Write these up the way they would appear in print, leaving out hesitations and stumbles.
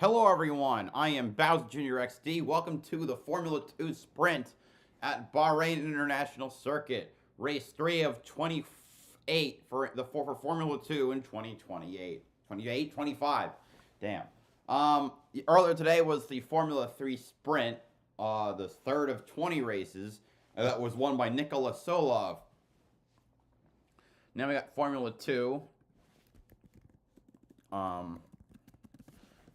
Hello everyone, I am BowserJrXD. Welcome to the Formula 2 Sprint at Bahrain International Circuit. Race 3 of 28 for Formula 2 in 2028. 28? 25. Damn. Earlier today was the Formula 3 Sprint, the third of 20 races. That was won by Nikola Solov. Now we got Formula 2.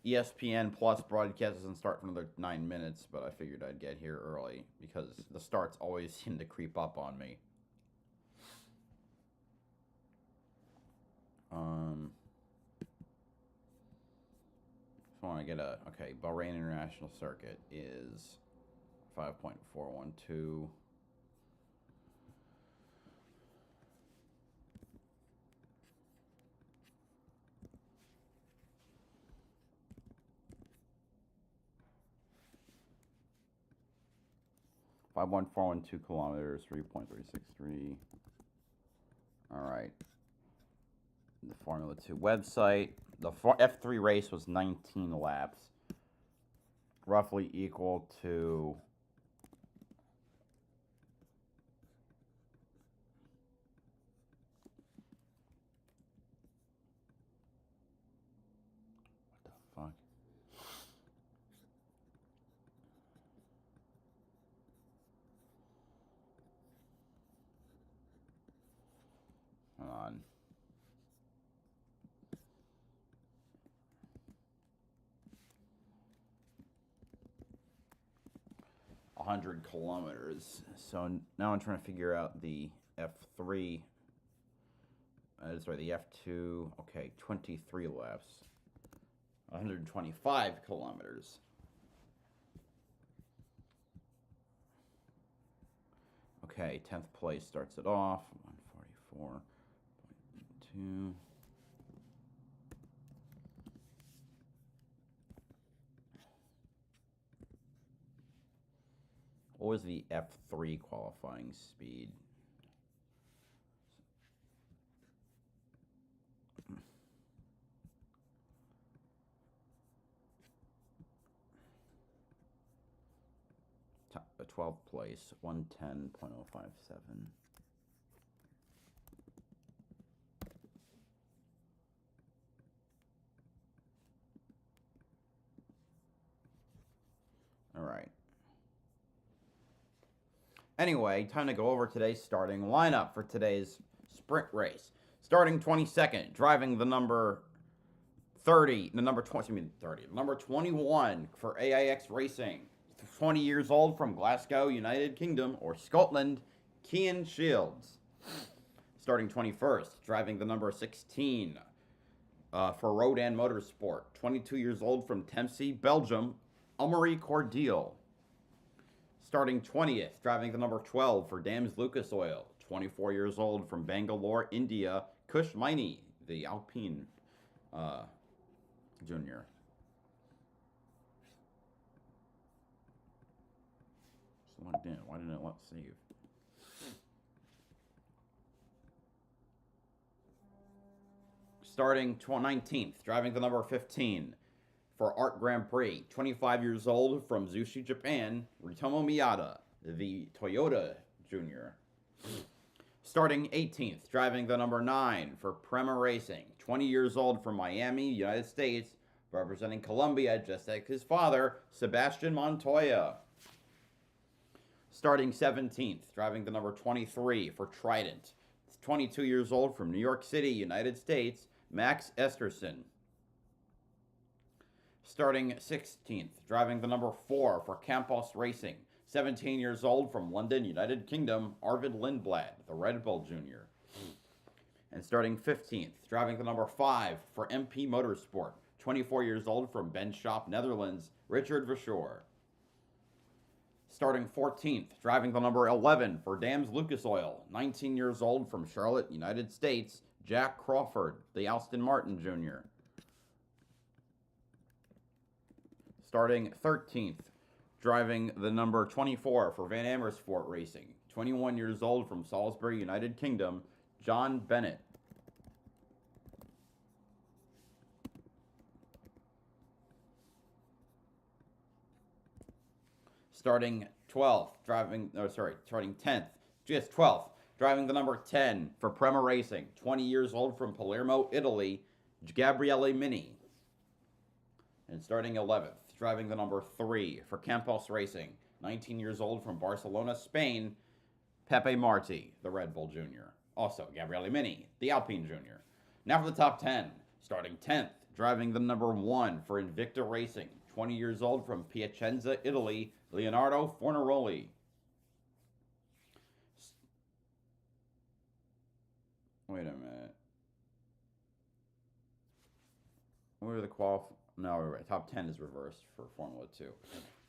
ESPN Plus broadcast doesn't start for another 9 minutes, but I figured I'd get here early because the starts always seem to creep up on me. So I want to get okay, Bahrain International Circuit is 5.412. 51412 kilometers, 3.363. All right. The Formula 2 website. The F3 race was 19 laps, roughly equal to what the fuck? Hold on. $100 kilometers. So now I'm trying to figure out the F3. Sorry, the F2. Okay, 23 laps. 125 kilometers. Okay, 10th place starts it off. 144.2. What was the F3 qualifying speed? The 12th place, 110.057. All right. Anyway, time to go over today's starting lineup for today's sprint race. Starting 22nd, driving the number 30, the number 20, I mean 30, number 21 for AIX Racing. 20 years old from Glasgow, United Kingdom, or Scotland, Cian Shields. Starting 21st, driving the number 16 for Rodan Motorsport. 22 years old from Tempsey, Belgium, Amaury Cordial. Starting 20th, driving the number 12 for Dams Lucas Oil. 24 years old from Bangalore, India, Kush Maini, the Alpine junior. Logged in. Why didn't it let save? Starting 19th, driving the number 15 for Art Grand Prix. 25 years old from Zushi, Japan, Ritomo Miyata, the Toyota Junior. Starting 18th, driving the number 9 for Prema Racing. 20 years old from Miami, United States, representing Colombia just like his father, Sebastian Montoya. Starting 17th, driving the number 23 for Trident. 22 years old from New York City, United States, Max Esterson. Starting 16th, driving the number 4 for Campos Racing. 17 years old from London, United Kingdom, Arvid Lindblad, the Red Bull Junior. And starting 15th, driving the number 5 for MP Motorsport. 24 years old from Benschop, Netherlands, Richard Verschoor. Starting 14th, driving the number 11 for Dams Lucas Oil. 19 years old from Charlotte, United States, Jack Crawford, the Aston Martin Jr. Starting 13th, driving the number 24 for Van Amersfoort Racing. 21 years old from Salisbury, United Kingdom, John Bennett. Starting 12th, starting 10th, just 12th, driving the number 10 for Prema Racing, 20 years old from Palermo, Italy, Gabriele Mini. And starting 11th, driving the number 3 for Campos Racing, 19 years old from Barcelona, Spain, Pepe Marti, the Red Bull Junior. Also, Gabriele Mini, the Alpine Junior. Now for the top 10, starting 10th, driving the number 1 for Invicta Racing, 20 years old from Piacenza, Italy, Leonardo Fornaroli. Wait a minute. Where are the No, right. Top 10 is reversed for Formula 2.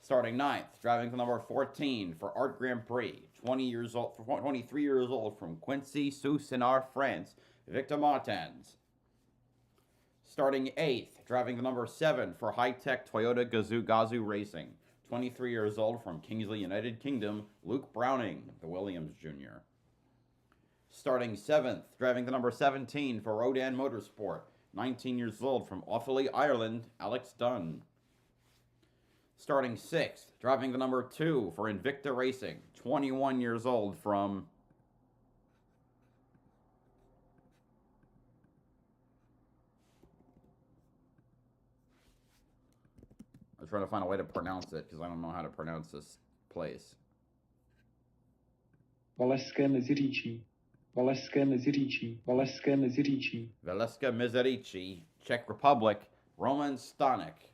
Starting 9th, driving the number 14 for Art Grand Prix, 23 years old from Quincy sous Sénart, France, Victor Martins. Starting 8th, driving the number 7 for high-tech Toyota Gazoo Racing, 23 years old from Kingsley, United Kingdom, Luke Browning, the Williams Jr. Starting 7th, driving the number 17 for Rodan Motorsport, 19 years old from Offaly, Ireland, Alex Dunn. Starting 6th, driving the number 2 for Invicta Racing, 21 years old from... I'm trying to find a way to pronounce it because I don't know how to pronounce this place. Valeska Mezirici. Valeska Mezirici. Valeska Mezirici. Valeska Mezirici, Czech Republic, Roman Stanek.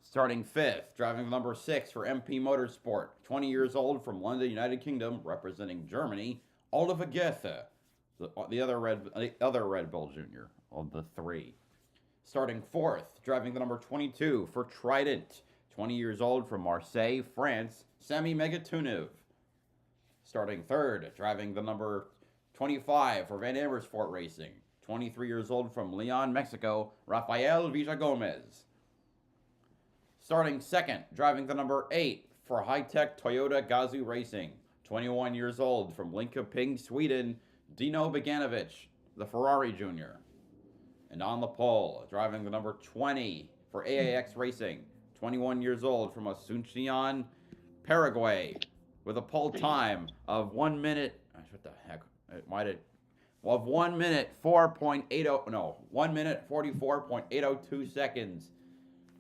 Starting 5th, driving the number 6 for MP Motorsport, 20 years old from London, United Kingdom, representing Germany, Oliver Goethe, the other Red Bull Junior of the 3. Starting 4th, driving the number 22 for Trident, 20 years old from Marseille, France, Sami Megatunev. Starting 3rd, driving the number 25 for Van Amersfoort Racing, 23 years old from Leon, Mexico, Rafael Villagomez. Starting 2nd, driving the number 8 for high-tech Toyota Gazoo Racing, 21 years old from Linköping, Sweden, Dino Beganovic, the Ferrari Junior. And on the pole, driving the number 20 for AAX Racing, 21 years old from Asuncion, Paraguay, with a pole time of 1 minute. What the heck? Of 1 minute 1 minute 44.802 seconds,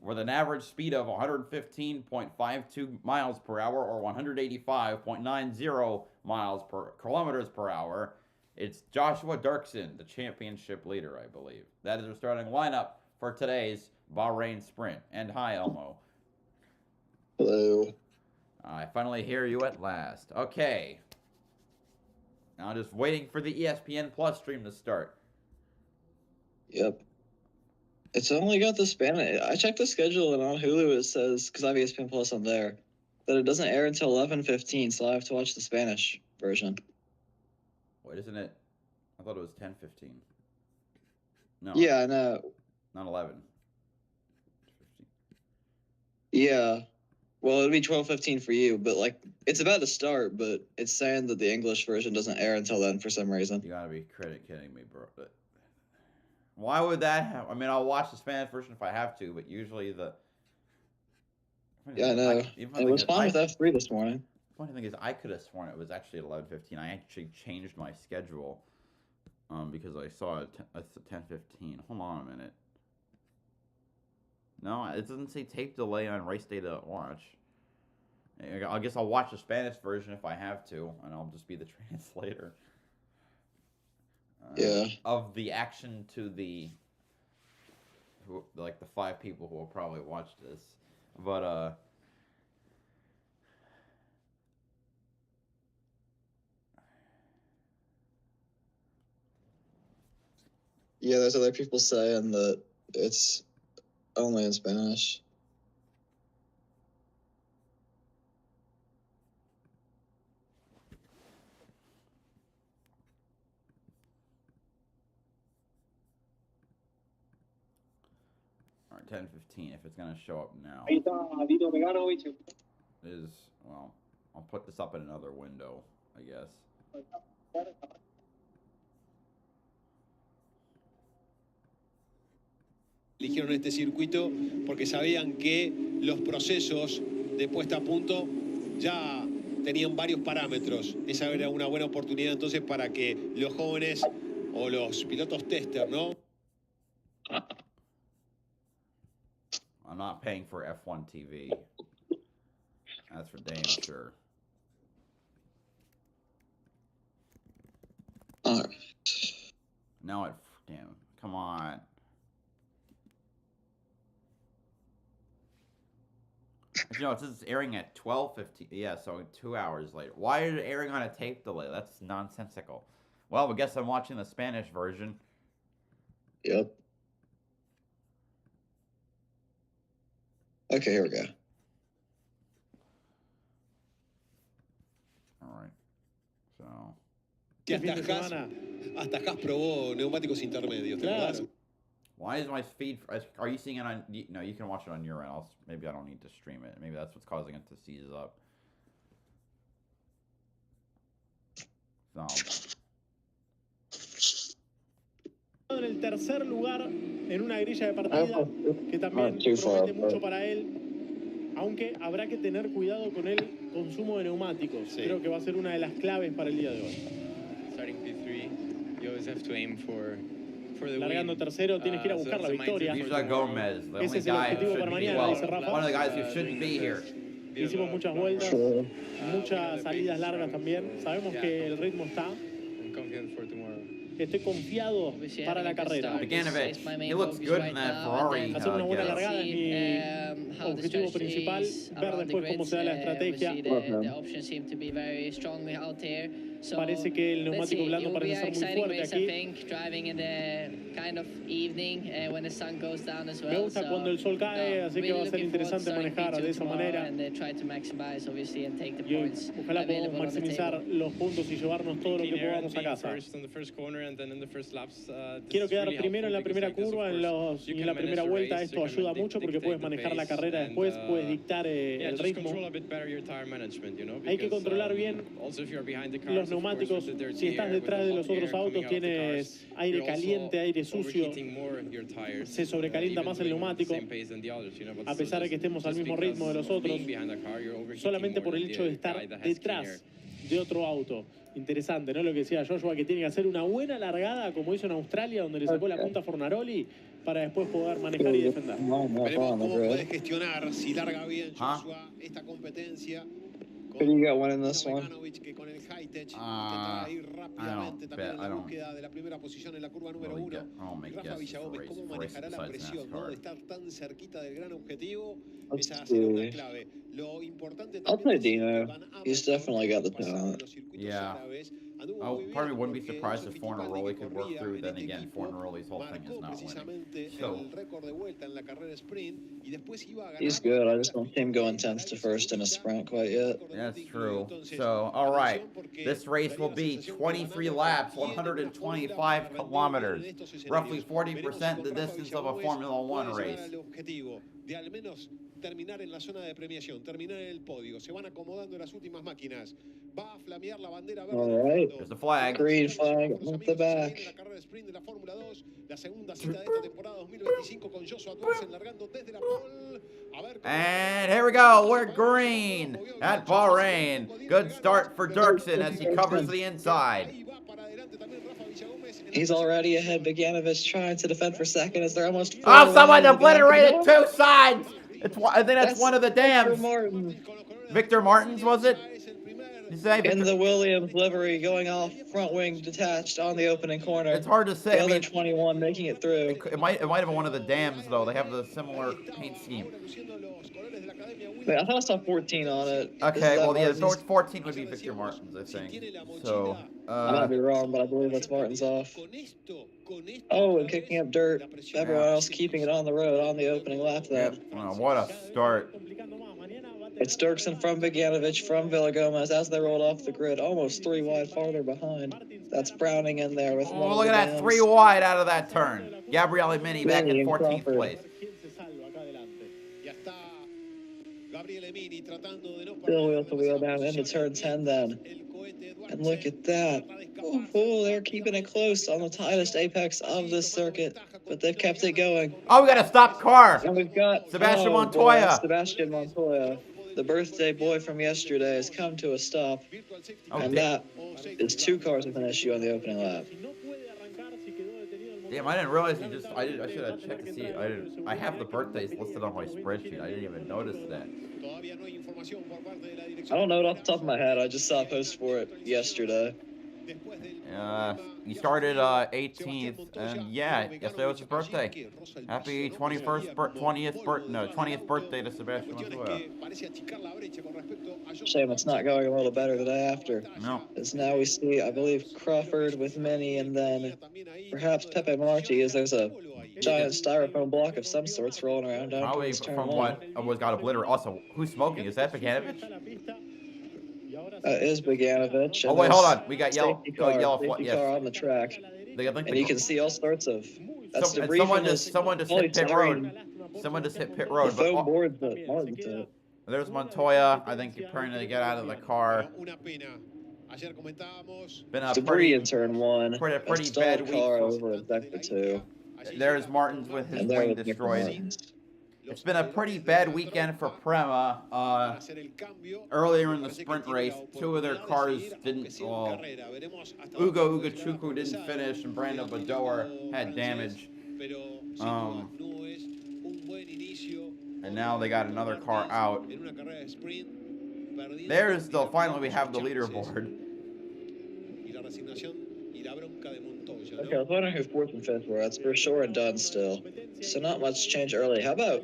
with an average speed of 115.52 miles per hour or 185.90 kilometers per hour. It's Joshua Dirksen, the championship leader, I believe. That is our starting lineup for today's Bahrain Sprint. And hi, Elmo. Hello. I finally hear you at last. Okay. Now just waiting for the ESPN Plus stream to start. Yep. It's only got the Spanish. I checked the schedule, and on Hulu it says, because I have ESPN Plus on there, that it doesn't air until 11:15, so I have to watch the Spanish version. Wait, isn't it? I thought it was 10:15. No. Yeah, I know. Not 11. 15. Yeah. Well, it'd be 12:15 for you, but like it's about to start, but it's saying that the English version doesn't air until then for some reason. You gotta be kidding me, bro. But why would that happen? I mean, I'll watch the Spanish version if I have to, but usually the... Yeah, I know. It was fine with F3 this morning. The funny thing is, I could have sworn it was actually at 11:15. I actually changed my schedule because I saw it at 10:15. Hold on a minute. No, it doesn't say tape delay on race day to watch. I guess I'll watch the Spanish version if I have to, and I'll just be the translator. Yeah. Of the action to the... like the 5 people who will probably watch this. But, Yeah, there's other people saying that it's only in Spanish. all right, 10:15, if it's going to show up now. Is, well, I'll put this up in another window, I guess. Eligieron este circuito porque sabían que los procesos de puesta a punto, ya tenían varios parámetros. Esa era una buena oportunidad entonces para que los jóvenes o los pilotos tester, ¿no? I'm not paying for F1 TV. That's for damn sure. All right. Now it, damn, come on. You know, it says airing at 12:15. Yeah, so 2 hours later. Why is it airing on a tape delay? That's nonsensical. Well, I guess I'm watching the Spanish version. Yep. Okay, here we go. All right. So. Y hasta Haas probó neumáticos intermedios, ¿te acordás? Why is my feed? Are you seeing it on? No, you can watch it on your end. Maybe I don't need to stream it. Maybe that's what's causing it to seize up. So. En el tercer lugar en una grilla de partida que también promete mucho para él, aunque habrá que tener cuidado con el consumo de neumáticos. Sí. Creo que va a ser una de las claves para el día de hoy. Starting P3, you always have to aim for the Largando tercero, tienes que ir a buscar la victoria. Gomez, the Ese es el objetivo para mañana, dice Rafa. One of the guys who shouldn't be here. Hicimos muchas vueltas, muchas salidas largas también. Sabemos que el ritmo está. Estoy confiado para la carrera. Beganovic, he looks good in that Ferrari. Hacer una buena largada es mi objetivo principal, ver después cómo se da la estrategia. Parece que el neumático blando parece ser muy fuerte aquí. Me gusta cuando el sol cae, así que va a ser interesante manejar de esa manera. Y ojalá podamos maximizar los puntos y llevarnos todo lo que podamos a casa. Quiero quedar primero en la primera curva, en la primera vuelta. Esto ayuda mucho porque puedes manejar la carrera después, puedes dictar el ritmo. Hay que controlar bien los neumáticos. Si estás detrás de los otros autos, tienes aire caliente, aire sucio, se sobrecalienta más el neumático, a pesar de que estemos al mismo ritmo de los otros, solamente por el hecho de estar detrás de otro auto. Interesante, ¿no? Lo que decía Joshua, que tiene que hacer una buena largada, como hizo en Australia, donde le sacó la punta a Fornaroli, para después poder manejar y defender. Veremos cómo puede gestionar, si larga bien Joshua, esta competencia. Who do you got winning this one? Que con el high-tech intenta ir rápidamente también en la búsqueda de la primera posición en la curva número 1. Rafa Villagómez, ¿cómo manejará la presión, ¿no? De estar tan cerquita del gran objetivo? Esa será una clave. Lo importante I'll play Dino. He's definitely got the talent. Yeah. Part of me wouldn't be surprised if Fornaroli could work through. Then again, Fornaroli's whole thing is not winning. So. He's good. I just don't see him going 10th to first in a sprint quite yet. That's true. So, all right. This race will be 23 laps, 125 kilometers, roughly 40% the distance of a Formula One race. Terminar en la zona de premiación, terminar en el podio. Se van acomodando las últimas máquinas. Va a flamear la bandera verde. All right. There's the flag. Green flag at the back. La carrera sprint de la Fórmula 2, la segunda cita de esta temporada 2025 con Joshua Dawson largando desde la pole. And here we go. We're green at Bahrain. Good start for Dirksen as he covers the inside. He's already ahead. Beganovic trying to defend for second as they're almost. Oh, someone obliterated two sides. I think that's one of the dams. Victor Martins, was it? In the Williams livery, going off front wing detached on the opening corner. It's hard to say. The other 21 making it through. It might have been one of the dams though. They have the similar paint scheme. Wait, I thought I saw 14 on it. Okay, well yeah, 14 would be Victor Martins, I think. So I might be wrong, but I believe that's Martins off. Oh, and kicking up dirt. Everyone else keeping it on the road on the opening lap though. Oh, what a start. It's Dirksen from Beganovic from Villagomez as they rolled off the grid, almost 3 wide farther behind. That's Browning in there with oh, look at that, 3 wide out of that turn. Gabriele Mini back in 14th place. Still wheel to wheel down into turn 10 then. And look at that. Oh, they're keeping it close on the tightest apex of this circuit, but they've kept it going. Oh, we got a stopped car. And we've got Sebastian Montoya. Sebastian Montoya. the birthday boy from yesterday has come to a stop, Oh, and that is 2 cars with an issue on the opening lap. Damn, I didn't realize you just. I should have checked to see. I have the birthdays listed on my spreadsheet. I didn't even notice that. I don't know it off the top of my head. I just saw a post for it yesterday. You started 18th, and yeah, yesterday was his birthday. Happy 20th birthday to Sebastian Montoya. Shame it's not going a little better the day after. No. As now we see, I believe, Crawford with many, and then perhaps Pepe Marti, as there's a giant styrofoam block of some sorts rolling around down Probably towards turn from 1. what was got obliterated. Also, who's smoking? Is that Bogdanovich? Is Bogdanovich. Oh wait, hold on. We got yellow. Safety car, Yellow. safety Yes. car on the track. And you can see all sorts of. That's debris someone from just hit pit road. Someone just hit pit road. The foam board that Martin's hit. There's Montoya. I think you're trying to get out of the car. Been a debris in turn 1. Pretty bad week. Over in sector 2. There's Martins with his wing destroyed. It's been a pretty bad weekend for Prema. Earlier in the sprint race, 2 of their cars didn't. Well, Ugo Chukwu didn't finish, and Brando Badoer had damage. And now they got another car out. Finally we have the leaderboard. Okay, I was wondering who 4th and 5th were. That's for sure and done still. So not much change early. How about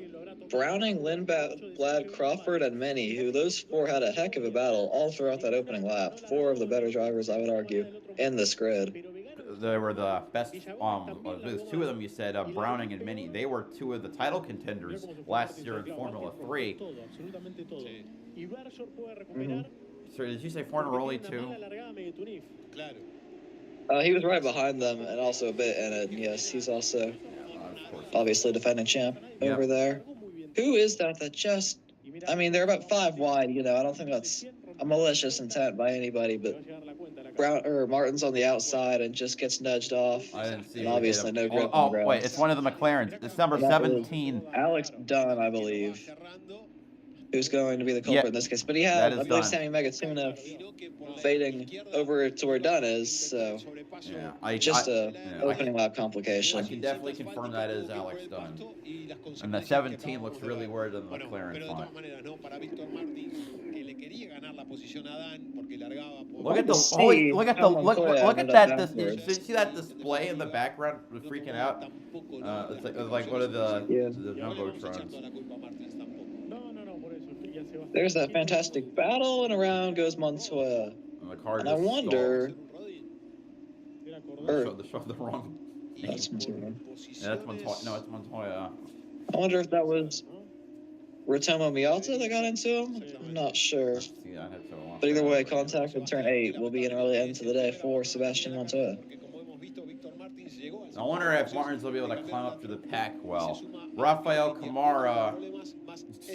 Browning, Lindblad, Crawford, and Mini, who those 4 had a heck of a battle all throughout that opening lap. 4 of the better drivers, I would argue, in this grid. They were the best. There's 2 of them. You said Browning and Mini. They were 2 of the title contenders last year in Formula 3. So did you say Fornaroli too? He was right behind them and also a bit in it. Yes, he's also obviously defending champ over there. Who is that just... I mean, they're about 5 wide, you know. I don't think that's a malicious intent by anybody, but Martin's on the outside and just gets nudged off. I didn't see. And obviously no grip on on ground. Wait, it's one of the McLarens. It's number 17. Alex Dunn, I believe, who's going to be the culprit in this case. But he had, I believe, Sammy Megatuna fading over to where Dunn is, so opening lap complication. I can definitely confirm that is Alex Dunn. And the 17 looks really weird in the McLaren font. Look at that! Did you see that display in the background? Freaking out. It's like one of the jumbotrons. There's that fantastic battle, and around goes Montoya. And I wonder. The wrong. That's Montoya. Yeah, that's Montoya. No, it's Montoya. I wonder if that was Ritomo Miata that got into him. I'm not sure. But either way, contact in turn 8 will be an early end to the day for Sebastian Montoya. I wonder if Martins will be able to climb up to the pack well. Rafael Camara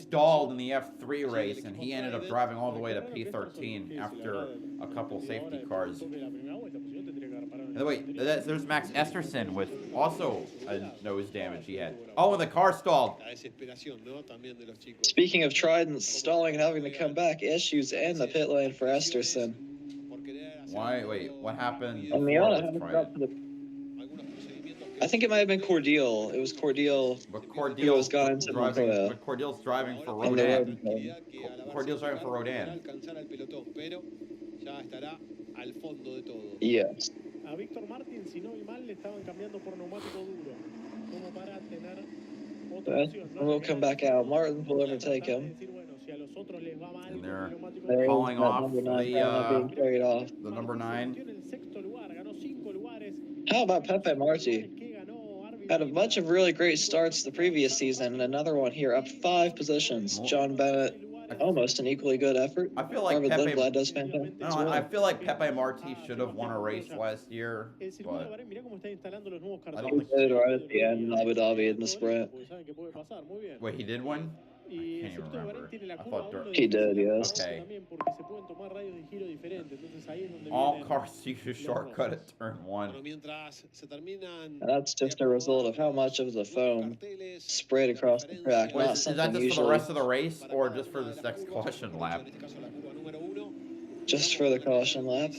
stalled in the F3 race, and he ended up driving all the way to P13 after a couple safety cars. And wait, there's Max Esterson with also a nose damage he had. Oh, and the car stalled. Speaking of Trident stalling and having to come back, issues in the pit lane for Esterson. Why? Wait, what happened? I think it might have been Cordial. It was Cordial. But Cordial's Cordial's driving for Rodan. Cordial's driving for Rodan. Yes. A Víctor Martín, si no vi mal, le estaban cambiando por neumático duro, como para tener otra opción. We'll come back out. Martin will overtake him. And they're calling off the number 9. How about Pepe Marti? Had a bunch of really great starts the previous season, and another one here, up 5 positions. John Bennett, almost an equally good effort. I feel like Pepe Lindblad does fantastic. I feel like Pepe Marti should have won a race last year, but I don't think he did right at the end in Abu Dhabi in the sprint. Wait, he did win? Y can't el even circuito de Bahrain remember. tiene la I curva thought 1 dirt. He did, difícil yes. Okay. también porque se pueden tomar radios de giro diferentes. Entonces ahí es donde All vienen cars use a shortcut at turn Bueno, 1. mientras se terminan And that's de just a result of how acomodar much of the los foam carteles sprayed de across the track, referencia Wait, not is that something just for the usually rest of the race para or cada just for una this de las next curvas, caution mejor lap? dicho, en este caso la curva número 1. just for the caution lap.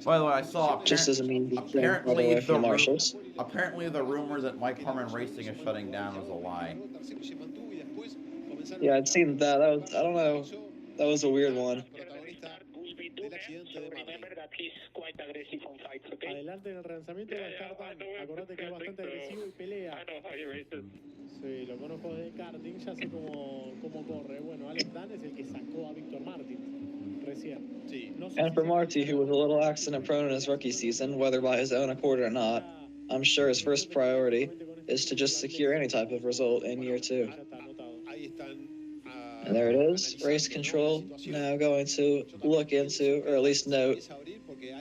By the way, I saw Just as a means of staying farther apparently away from the the marshals. apparently the rumor that Mike Harmon Racing is shutting down was a lie. Yeah, I'd seen that. That was, I don't know. That was a weird one. Del accidente de Martin. adelante en el relanzamiento va a estar Dan. Acordate que es bastante agresivo y pelea. Sí, lo conozco de karting, ya sé cómo corre. Bueno, Alex Dan es el que sacó a Víctor Martin recién. Sí. No sé And si for se Marty, who was a alcanzará little accident prone in his rookie season, whether by his own accord or not, I'm sure his first priority is to just secure any type of result in year 2. ya está anotado. Ahí están. And there it is, race control now going to look into, or at least note,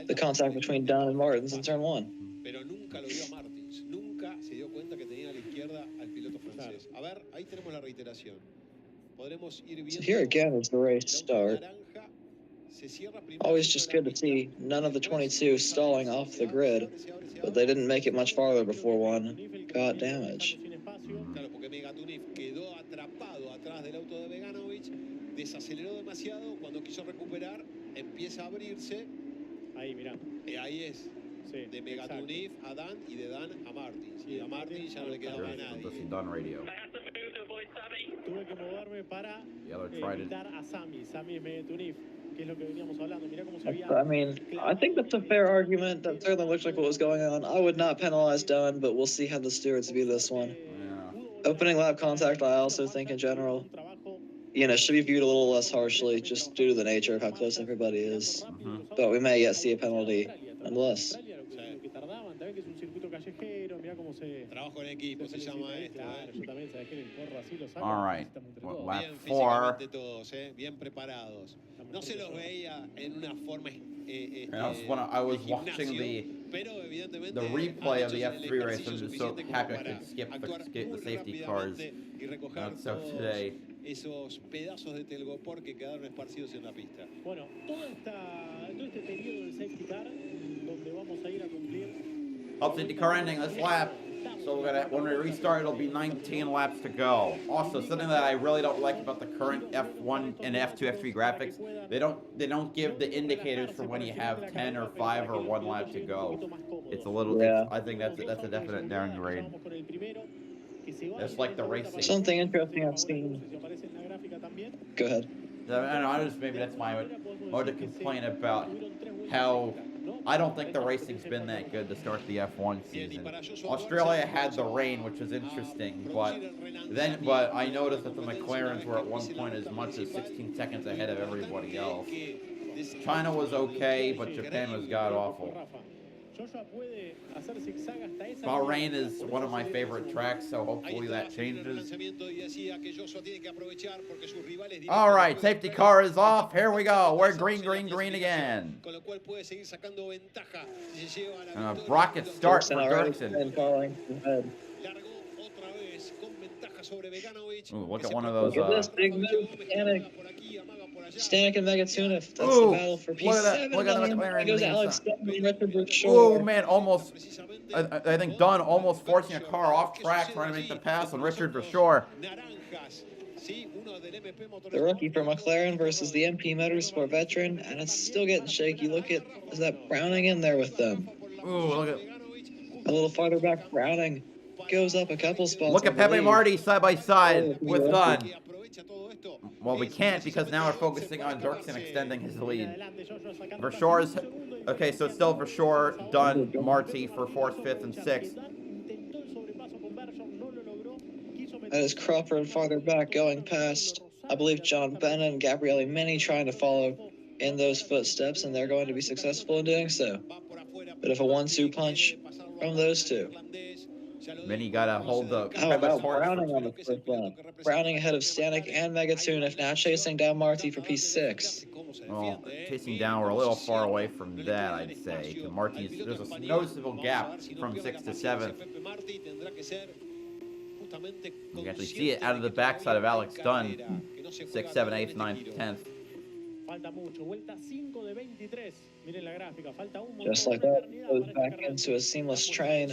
the contact between Dunn and Martins in turn 1. Pero nunca lo vio a Martins. Nunca se dio cuenta que tenía a la izquierda al piloto francés. A ver, ahí tenemos la reiteración. Podremos ir viendo. So here again is the race start. Always just good to see none of the 22 stalling off the grid, but they didn't make it much farther before one got damage. Claro, porque Megatunif quedó atrapado atrás del auto de Beganovic, desaceleró demasiado, cuando quiso recuperar, empieza a abrirse. Ahí, mirá. Y ahí es. Sí, De Megatunif a Dan y de Dan a Martins. Y a Martins ya no le quedaba a nadie. This is done radio. Tuve que moverme para The other tried it. evitar a Sami. Sami es Megatunif, que es lo que veníamos hablando. Mirá cómo se veía. I mean, I think that's a fair argument. That certainly looks like what was going on. I would not penalize Dunn, but we'll see how the stewards view this one. Yeah. Opening lap contact, I also think in general, should be viewed a little less harshly, just due to the nature of how close everybody is. But we may yet see a penalty, nonetheless. Trabajo en equipo se llama esto. All right. Well, lap Bien 4. físicamente todos, bien preparados. No se los veía en una forma I was watching the replay of the F3 race. I'm just so happy I could skip the safety cars. So today. Esos pedazos de telgopor que quedaron esparcidos en la pista. Bueno, todo este periodo del safety car, donde vamos a ir a cumplir. Safety car ending this lap. So when we restart, it'll be 19 laps to go. Also, something that I really don't like about the current F1 and F2, F3 graphics, they don't give the indicators for when you have 10 or 5 or 1 lap to go. It's a little. Yeah. I think that's a definite downgrade. It's like the racing. Something interesting I've seen. Go ahead. I don't know, maybe that's my mode to complain about how I don't think the racing's been that good to start the F1 season. Australia had the rain, which was interesting, but I noticed that the McLarens were at one point as much as 16 seconds ahead of everybody else. China was okay, but Japan was god-awful. Bahrain is one of my favorite tracks, so hopefully that changes. All right, safety car is off. Here we go. We're green, green, green again. Rocket start for Dirksen. Ooh, look at one of those. Look at this big move, Stanek and Megatunif. That's the battle for P7. Look at the McLaren. Goes Alex Dunn and Richard Berkshire. Oh man, almost. I think Dunn almost forcing a car off track, trying to make the pass on Richard Berkshire. The rookie for McLaren versus the MP Motorsport veteran, and it's still getting shaky. Look at, is that Browning in there with them? Ooh, look at. A little farther back, Browning goes up a couple spots. Look at Pepe Marty side by side with Dunn. Well, we can't because now we're focusing on Dirksen extending his lead. Verschore's okay, so it's still Verschore, Dunn, Marty for 4th, 5th, and 6th. That is Crawford farther back going past, I believe, John Bennett and Gabriele Mini trying to follow in those footsteps, and they're going to be successful in doing so. Bit of a 1-2 punch from those two. Mini got to hold the... How about Browning on the first lap? Browning ahead of Stanek and Megatunif, now chasing down Marty for P6. Well, chasing down, we're a little far away from that, I'd say. Marty's, there's a noticeable gap from 6th to 7th. You can actually see it out of the backside of Alex Dunn. 6th, 7th, 8th, 9th, 10th. Falta mucho. Vuelta 5 de 23. Miren la gráfica. Falta un montón. Just like that, goes back into a seamless train.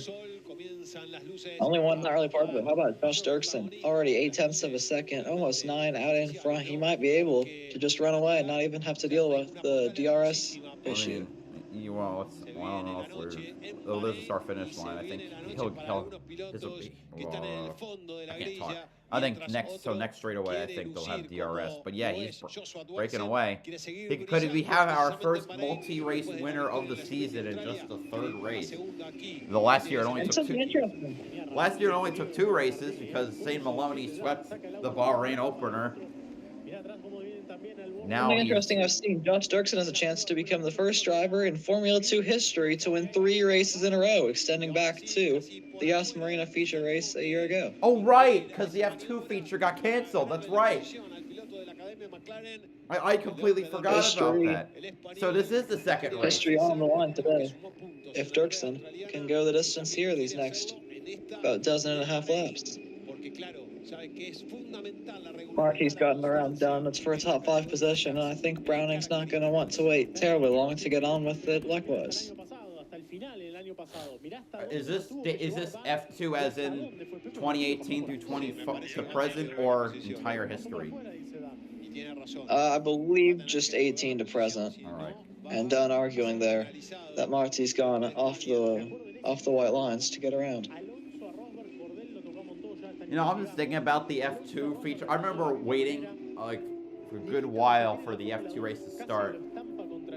Only one in the early part of it. How about Josh Dirksen? Already 8/10 of a second, almost 9 out in front. He might be able to just run away and not even have to deal with the DRS issue. I don't know if we're. Oh, there's a start finish line. I think this will be. I can't talk. I think next straight away, I think they'll have DRS. But yeah, he's breaking away. Could we have our first multi-race winner of the season in just the 3rd race? The last year it only took 2. Last year it only took 2 races because St. Maloney swept the Bahrain opener. Now Something interesting I've seen, Josh Dirksen has a chance to become the first driver in Formula 2 history to win 3 races in a row, extending back to the Yas Marina feature race a year ago. Oh, right, because the F2 feature got canceled. That's right. I completely forgot about that. So this is the 2nd race. History on the line today. If Dirksen can go the distance here these next about 12.5 laps. Marquis gotten around done. It's for a top 5 position, and I think Browning's not going to want to wait terribly long to get on with it likewise. Is this F2 as in 2018 through 20 to present or entire history? I believe just 18 to present. All right. And done arguing there that Marty's gone off the white lines to get around. You know, I'm just thinking about the F2 feature. I remember waiting like for a good while for the F2 race to start.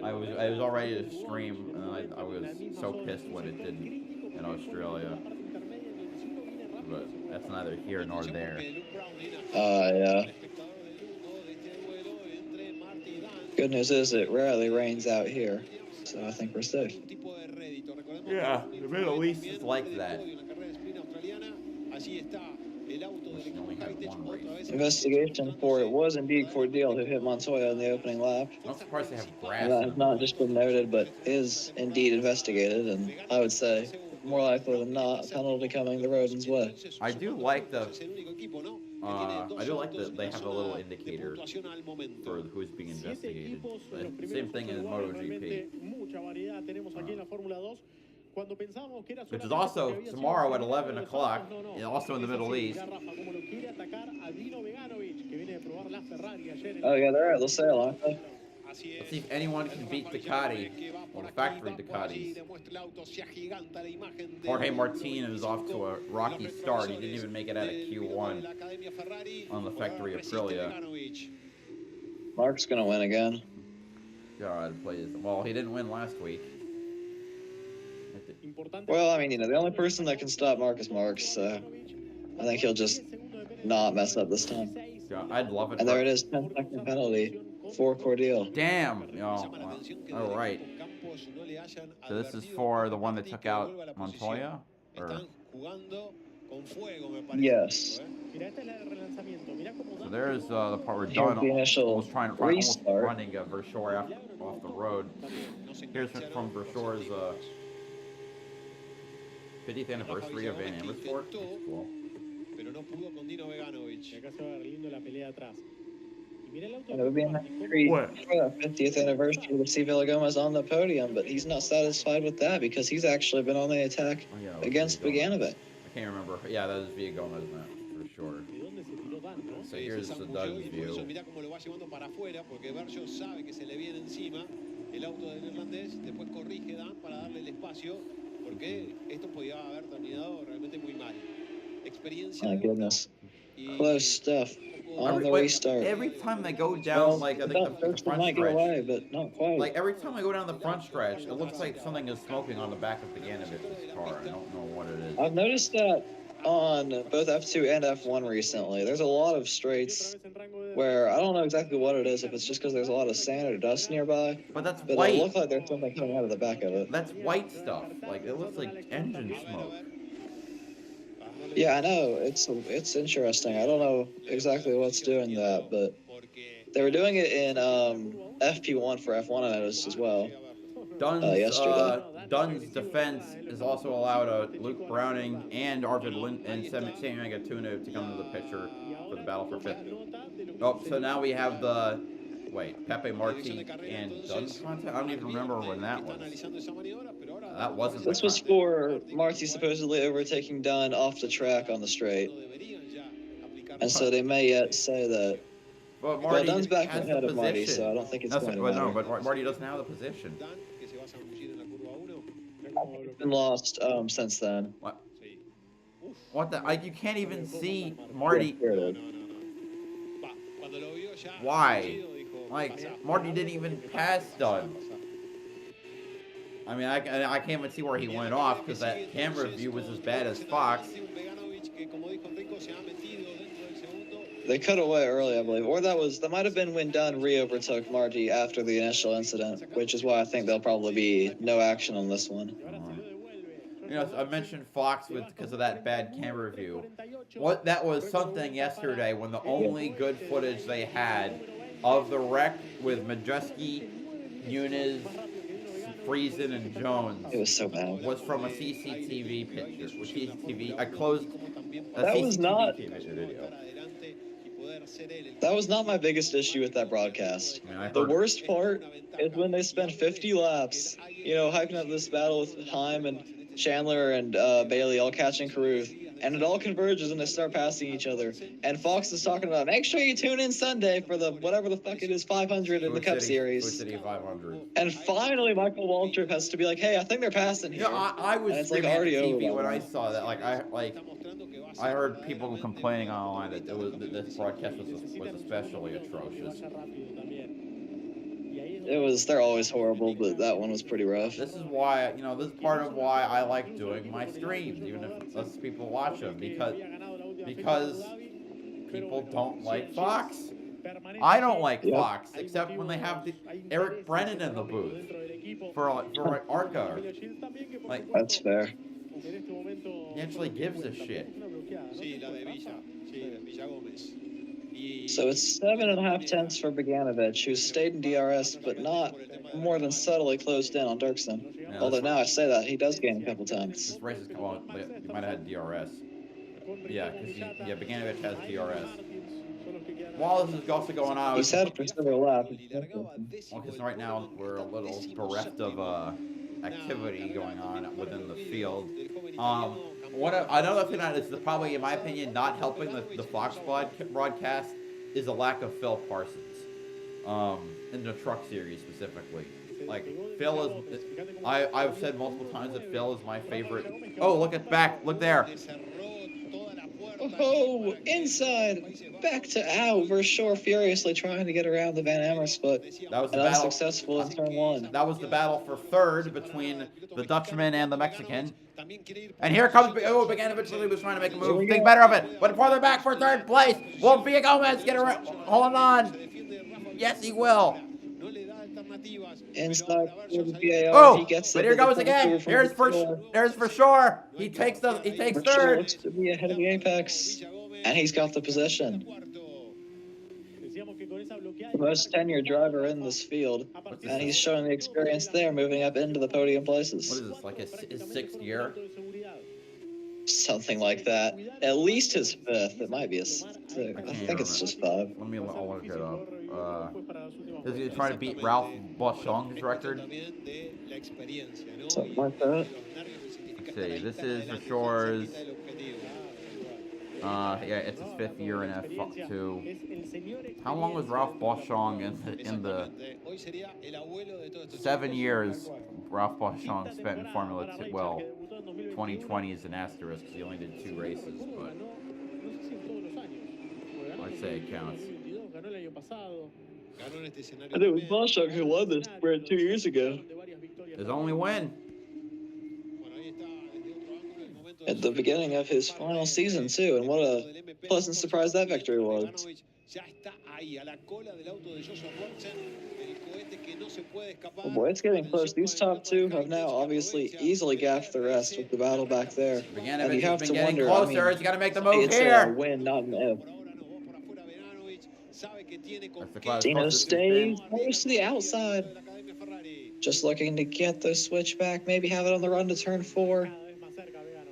I was all ready to stream, and I was so pissed when it didn't in Australia. But that's neither here nor there. Yeah. Good news is it rarely rains out here, so I think we're safe. Yeah, the Middle East is like that. Investigation for it was indeed Cordial who hit Montoya in the opening lap. I'm surprised they have grass. That has not just been noted, but is indeed investigated, and I would say more likely than not, a penalty coming the Rodens' way. I do like that they have a little indicator for who's being investigated. Same thing in MotoGP. Which is also tomorrow at 11 o'clock, also in the Middle East. Oh yeah, they're at Losail, aren't they? Let's see if anyone can beat Ducati, or the factory Ducatis. Jorge Martin is off to a rocky start. He didn't even make it out of Q1 on the factory Aprilia. Mark's gonna win again. God, please. Well, he didn't win last week. Well, I mean, you know, the only person that can stop Mark is Mark, so I think he'll just not mess up this time. Yeah, I'd love it. And there it is, 10-second penalty for Cordial. Damn! Oh, all right. So this is for the one that took out Montoya? Or? Yes. So there's the part where Don almost running Versor off the road. Here's from Versor's 50th anniversary of Van Amersfoort. That's cool. And it would be a nice treat for the 50th anniversary to see Villagomez on the podium, but he's not satisfied with that because he's actually been on the attack against Beganovic. I can't remember. Yeah, that is Villagomez now, for sure. So here's the Doug's view. My goodness. Close stuff on the restart. Every time they go down, like, I think the front might stretch. Get away, but not quite. Like, every time I go down the front stretch, it looks like something is smoking on the back of Beganovic's car. I don't know what it is. I've noticed that on both F2 and F1 recently. There's a lot of straights where I don't know exactly what it is, if it's just because there's a lot of sand or dust nearby. But that's but white. It looks like there's something coming out of the back of it. That's white stuff. Like, it looks like engine smoke. Yeah, I know. It's interesting. I don't know exactly what's doing that, but they were doing it in FP1 for F1, I noticed as well. Dunn's, yesterday. Dunn's defense is also allowed Luke Browning and Arvid Lind and Sammy Agatuna to come to the picture for the battle for fifth. Oh, so now we have the Pepe Marti and Dunn contest. I don't even remember when that was. That wasn't. This was for Marty supposedly overtaking Dunn off the track on the straight, and so they may yet say that. But Marty Dunn's back has ahead the of Marty, position. so I don't think it's going to matter. No, but Marty doesn't have the position. It's been lost since then. What the? You can't even see Marty. Why? Like, Marty didn't even pass Dunn. I mean, I can't even see where he went off because that camera view was as bad as Fox. They cut away early, I believe, or that might have been when Dunn re-overtook Marty after the initial incident, which is why I think there'll probably be no action on this one. You know, I mentioned Fox because of that bad camera view. That was something yesterday when the only good footage they had of the wreck with Majeski, Muniz, Friesen, and Jones. It was so bad. Was from a CCTV picture. With CCTV, I closed a that CCTV was not video. That was not my biggest issue with that broadcast. The worst part is when they spend 50 laps, hyping up this battle with Heim and Chandler and Bailey all catching Carruth, and it all converges and they start passing each other. And Fox is talking about, make sure you tune in Sunday for the whatever the fuck it is, 500 in the Cup Series. City 500. And finally, Michael Waltrip has to be like, hey, I think they're passing here. Yeah, I was and it's like already TV over when I saw that. I heard people complaining online that this broadcast was especially atrocious. They're always horrible, but that one was pretty rough. This is why, this is part of why I like doing my streams, even if less people watch them, because people don't like Fox. I don't like Fox, except when they have Eric Brennan in the booth for Arca. That's fair. He actually gives a shit. So it's 7.5 tenths for Bogdanovich, who stayed in DRS, but not more than subtly closed in on Dirksen. Yeah, Although now I say that, he does gain a couple tenths. This race is, well, you might have had DRS. Yeah, because Bogdanovich has DRS. While this is also going on, He's had it for several laps. Well, because right now we're a little bereft of activity going on within the field. Another thing that is probably, in my opinion, not helping the Fox broadcast is a lack of Phil Parsons in the truck series specifically. Like, Phil is, I've said multiple times that Phil is my favorite. Oh, look there. Oh, inside, back to Vershoor furiously trying to get around the Van Amersfoort. That was the and battle. Unsuccessful in turn one. That was the battle for third between the Dutchman and the Mexican. And here comes, Bogdanovich really was trying to make a move. Think better of it. But farther back for third place. Will Villagomez get around? Hold on. Yes, he will. Inside the Oh, he gets but here goes again. There's for sure. He takes third. Looks to be ahead of the apex, and he's got the position. The most tenured driver in this field, and he's showing the experience there, moving up into the podium places. What is this, like his sixth year? Something like that. At least his fifth. It might be his sixth. I think it's just 5. I'll look it up. Is he trying to beat Ralph Boschong's record? Something like that. Let's see. This is for Shore's. Yeah, it's his 5th year in F2. How long was Ralph Boschong in the 7 years Ralph Boschong spent in Formula 2? Well, 2020 is an asterisk because he only did 2 races, but I'd say it counts. And it was Boschong who won this sprint 2 years ago. His only win. At the beginning of his final season, too, and what a pleasant surprise that victory was. Oh boy, it's getting close. These top 2 have now obviously easily gapped the rest with the battle back there. And you have to wonder, closer. He's got to make the move it's here. A win, not an F. Dino stays close to the outside. Just looking to get the switch back, maybe have it on the run to turn 4.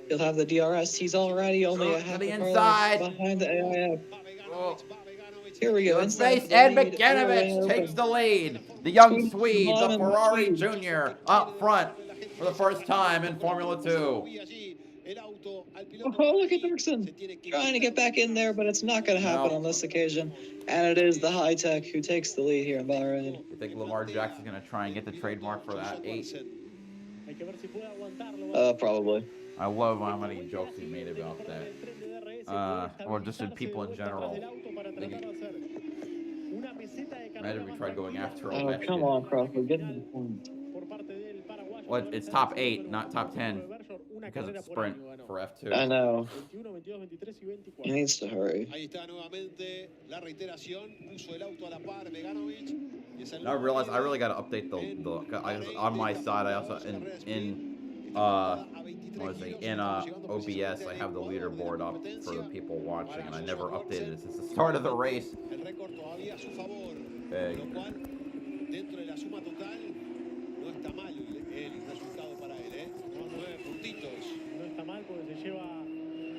He'll have the DRS. He's already only a half to the a car inside. length behind the AIF. Oh. Here we go. Good Inside space. the Ed lead, McGanovich rear takes open. the lead. The young Sweet Swede, the Simon Ferrari Swede. Junior, up front for the first time in Formula 2. Oh, look at Dirksen. Trying to get back in there, but it's not going to happen on this occasion. And it is the high tech who takes the lead here in Bahrain. You think Lamar Jackson's going to try and get the trademark for that 8? Probably. I love how many jokes he made about that. Or just in people in general. Imagine we tried going after all that. Come on, Crawford. Get in the point. Well, it's top 8, not top 10. Because it's sprint for F2. I know. He needs to hurry. Now I realize I really got to update on my side. I also in OBS I have the leaderboard up for the people watching, and I never updated it since the start of the race. Big. No está mal porque se lleva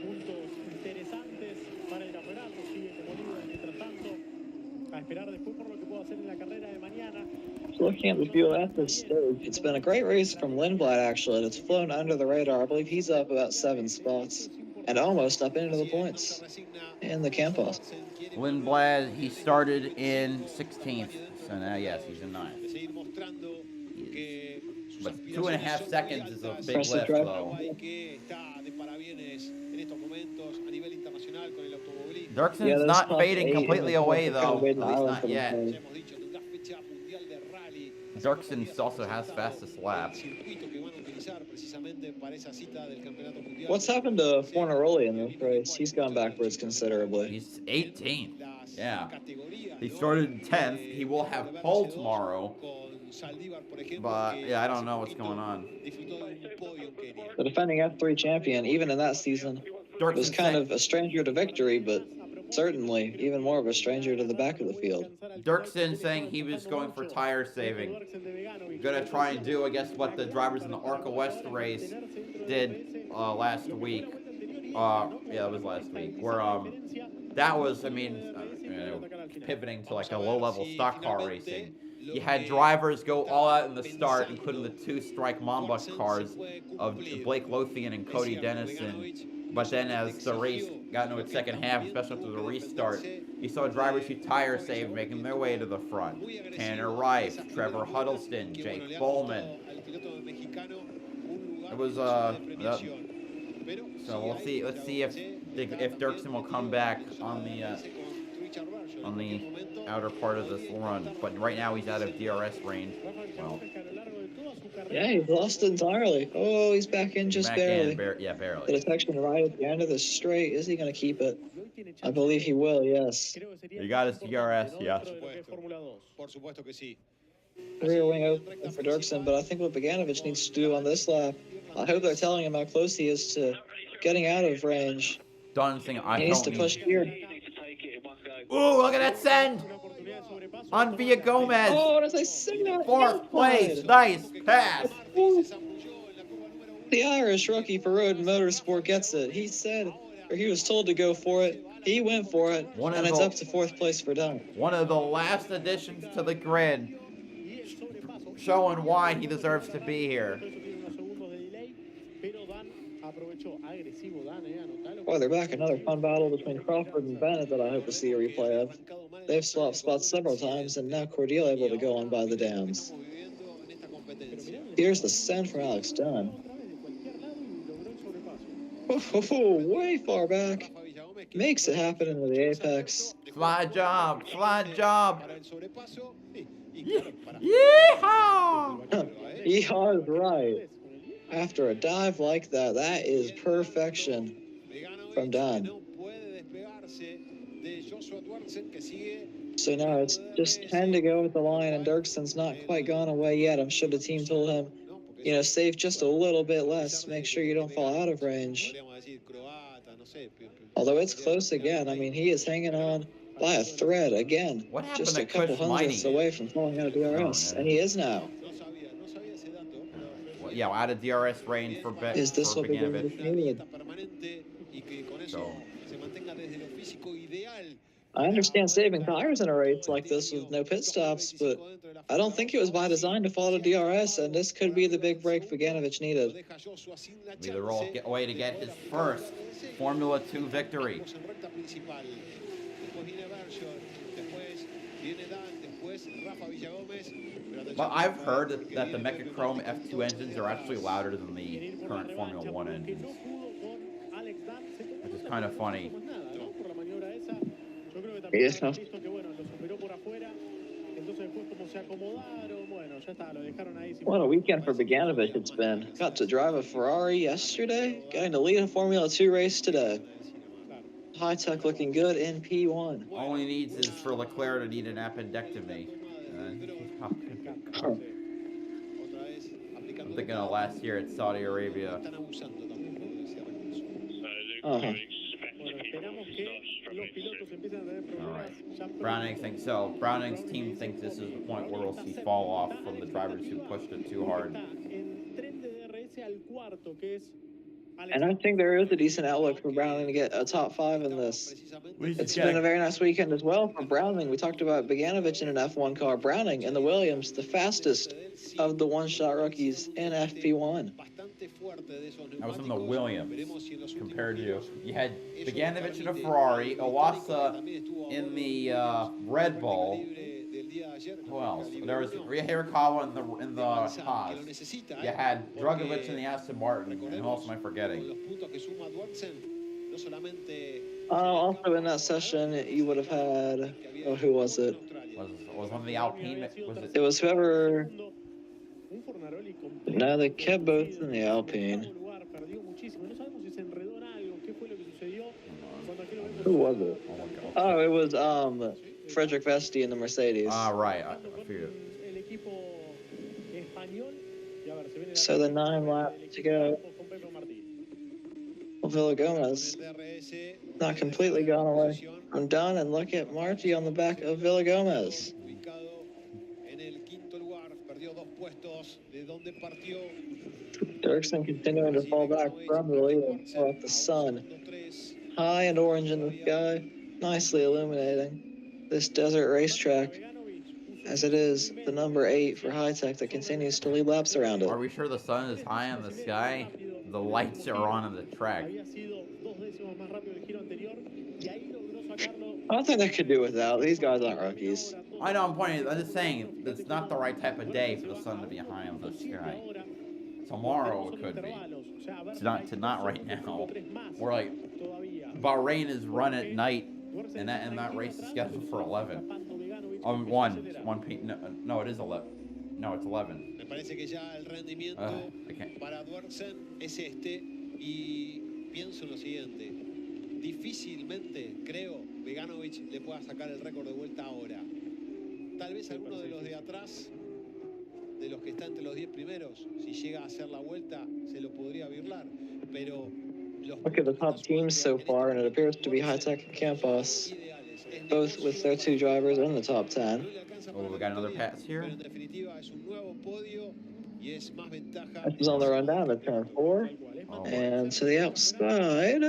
puntos interesantes para el campeonato. Sigue como líder mientras tanto. A esperar después por lo que pueda hacer en la carrera de mañana. Looking at the field at this stage, it's been a great race from Lindblad, actually, and it's flown under the radar. I believe he's up about 7 spots and almost up into the points in the Campos. Lindblad, he started in 16th, so now, yes, he's in 9th. But 2.5 seconds is a big lift, though. Dirksen's not fading completely away, though. At least not yet. Dirksen also has fastest lap. What's happened to Fornaroli in this race? He's gone backwards considerably. He's 18th. Yeah. He started 10th. He will have pole tomorrow. But, yeah, I don't know what's going on. The defending F3 champion, even in that season, was kind of a stranger to victory, but certainly even more of a stranger to the back of the field. Dirksen saying he was going for tire saving. Gonna try and do, I guess, what the drivers in the Arca West race did last week. Yeah, it was last week. Where, that was, I mean, pivoting to like a low-level stock car racing. You had drivers go all out in the start, including the 2-strike Mamba cars of Blake Lothian and Cody Dennison. But then as the race got into its second half, especially after the restart, you saw drivers who tire saved making their way to the front. Tanner Rife, Trevor Huddleston, Jake Bowman. It was, so let's see if Dirksen will come back on the outer part of this run. But right now he's out of DRS range. Well, yeah, he's lost entirely. Oh, he's back in just barely. Yeah, barely. The detection right at the end of the straight. Is he going to keep it? I believe he will, yes. He got his DRS, yes. Rear wing open for Dirksen, but I think what Bogdanovich needs to do on this lap, I hope they're telling him how close he is to getting out of range. He needs to push here. Ooh, look at that send! On Villa Gomez. Oh, what did I say that? 4th place. Nice pass. The Irish rookie for Road and Motorsport gets it. He said, or he was told to go for it. He went for it, and it's up to 4th place for Dunn. One of the last additions to the grid, showing why he deserves to be here. Boy, they're back. Another fun battle between Crawford and Bennett that I hope to see a replay of. They've swapped spots several times, and now Cordelia able to go on by the dams. Here's the send from Alex Dunn. Oh, way far back. Makes it happen into the apex. Fly job. Yeehaw! Yeehaw is right. After a dive like that, that is perfection from Dunn. So now it's just 10 to go at the line, and Dirksen's not quite gone away yet. I'm sure the team told him, you know, save just a little bit less. Make sure you don't fall out of range. Although it's close again. I mean, he is hanging on by a thread again. What happened just to a couple hundredths away from falling out of DRS, and he is now. yeah, out of DRS range for Is this what Beganovic. So. I understand saving tires in a race like this with no pit stops, but I don't think it was by design to follow DRS, and this could be the big break Beganovic needed. Be the way to get his first Formula 2 victory. But I've heard that the Mechachrome F2 engines are actually louder than the current Formula 1 engines, which is kind of funny. Yeah. What a weekend for Beganovic it's been. Got to drive a Ferrari yesterday, getting to lead a Formula 2 race today. High Tech looking good in P1. All he needs is for Leclerc to need an appendectomy. I'm thinking of last year at Saudi Arabia. Uh-huh. Alright. Browning thinks so. Browning's team thinks this is the point where we'll see fall off from the drivers who pushed it too hard. And I think there is a decent outlook for Browning to get a top 5 in this. It's been a very nice weekend as well for Browning. We talked about Beganovic in an F1 car. Browning in the Williams, the fastest of the one-shot rookies in FP1. That was in the Williams compared to, you had Beganovic in a Ferrari, Iwasa in the Red Bull. Who else? There was Hirakawa in the Haas. You had Drugovich in the Aston Martin, and who else am I forgetting? Also in that session, you would have had, oh, who was it? Was one of the Alpine? Was it? It was whoever. No, they kept both in the Alpine. Who was it? Oh, it was Frederick Vesti in the Mercedes. Ah, right. I figured. So the 9 laps to go. Well, Villagomez not completely gone away from done, and look at Marty on the back of Villagomez. Dirksen continuing to fall back from the lead with the sun high and orange in the sky, nicely illuminating this desert racetrack, as it is the number 8 for High Tech that continues to lead laps around it. Are we sure the sun is high in the sky? The lights are on in the track. I don't think they could do without. These guys aren't rookies. I know, I'm just saying, it's not the right type of day for the sun to be high in the sky. Tomorrow it could be. It's not right now. We're like, Bahrain is run at night, and that race is scheduled for 11. No, it is 11. No, it's 11. Me parece que ya el rendimiento para Dwerksen es este, y pienso en lo siguiente: difícilmente, creo, Beganovic le pueda sacar el récord de vuelta ahora. Tal vez alguno de los de atrás, de los que está entre los 10 primeros, si llega a hacer la vuelta, se lo podría birlar. Pero look at the top teams so far, and it appears to be High Tech and Campos, both with their 2 drivers in the top 10. Oh, we got another pass here. This is on the run down to turn 4. Oh, and to the outside,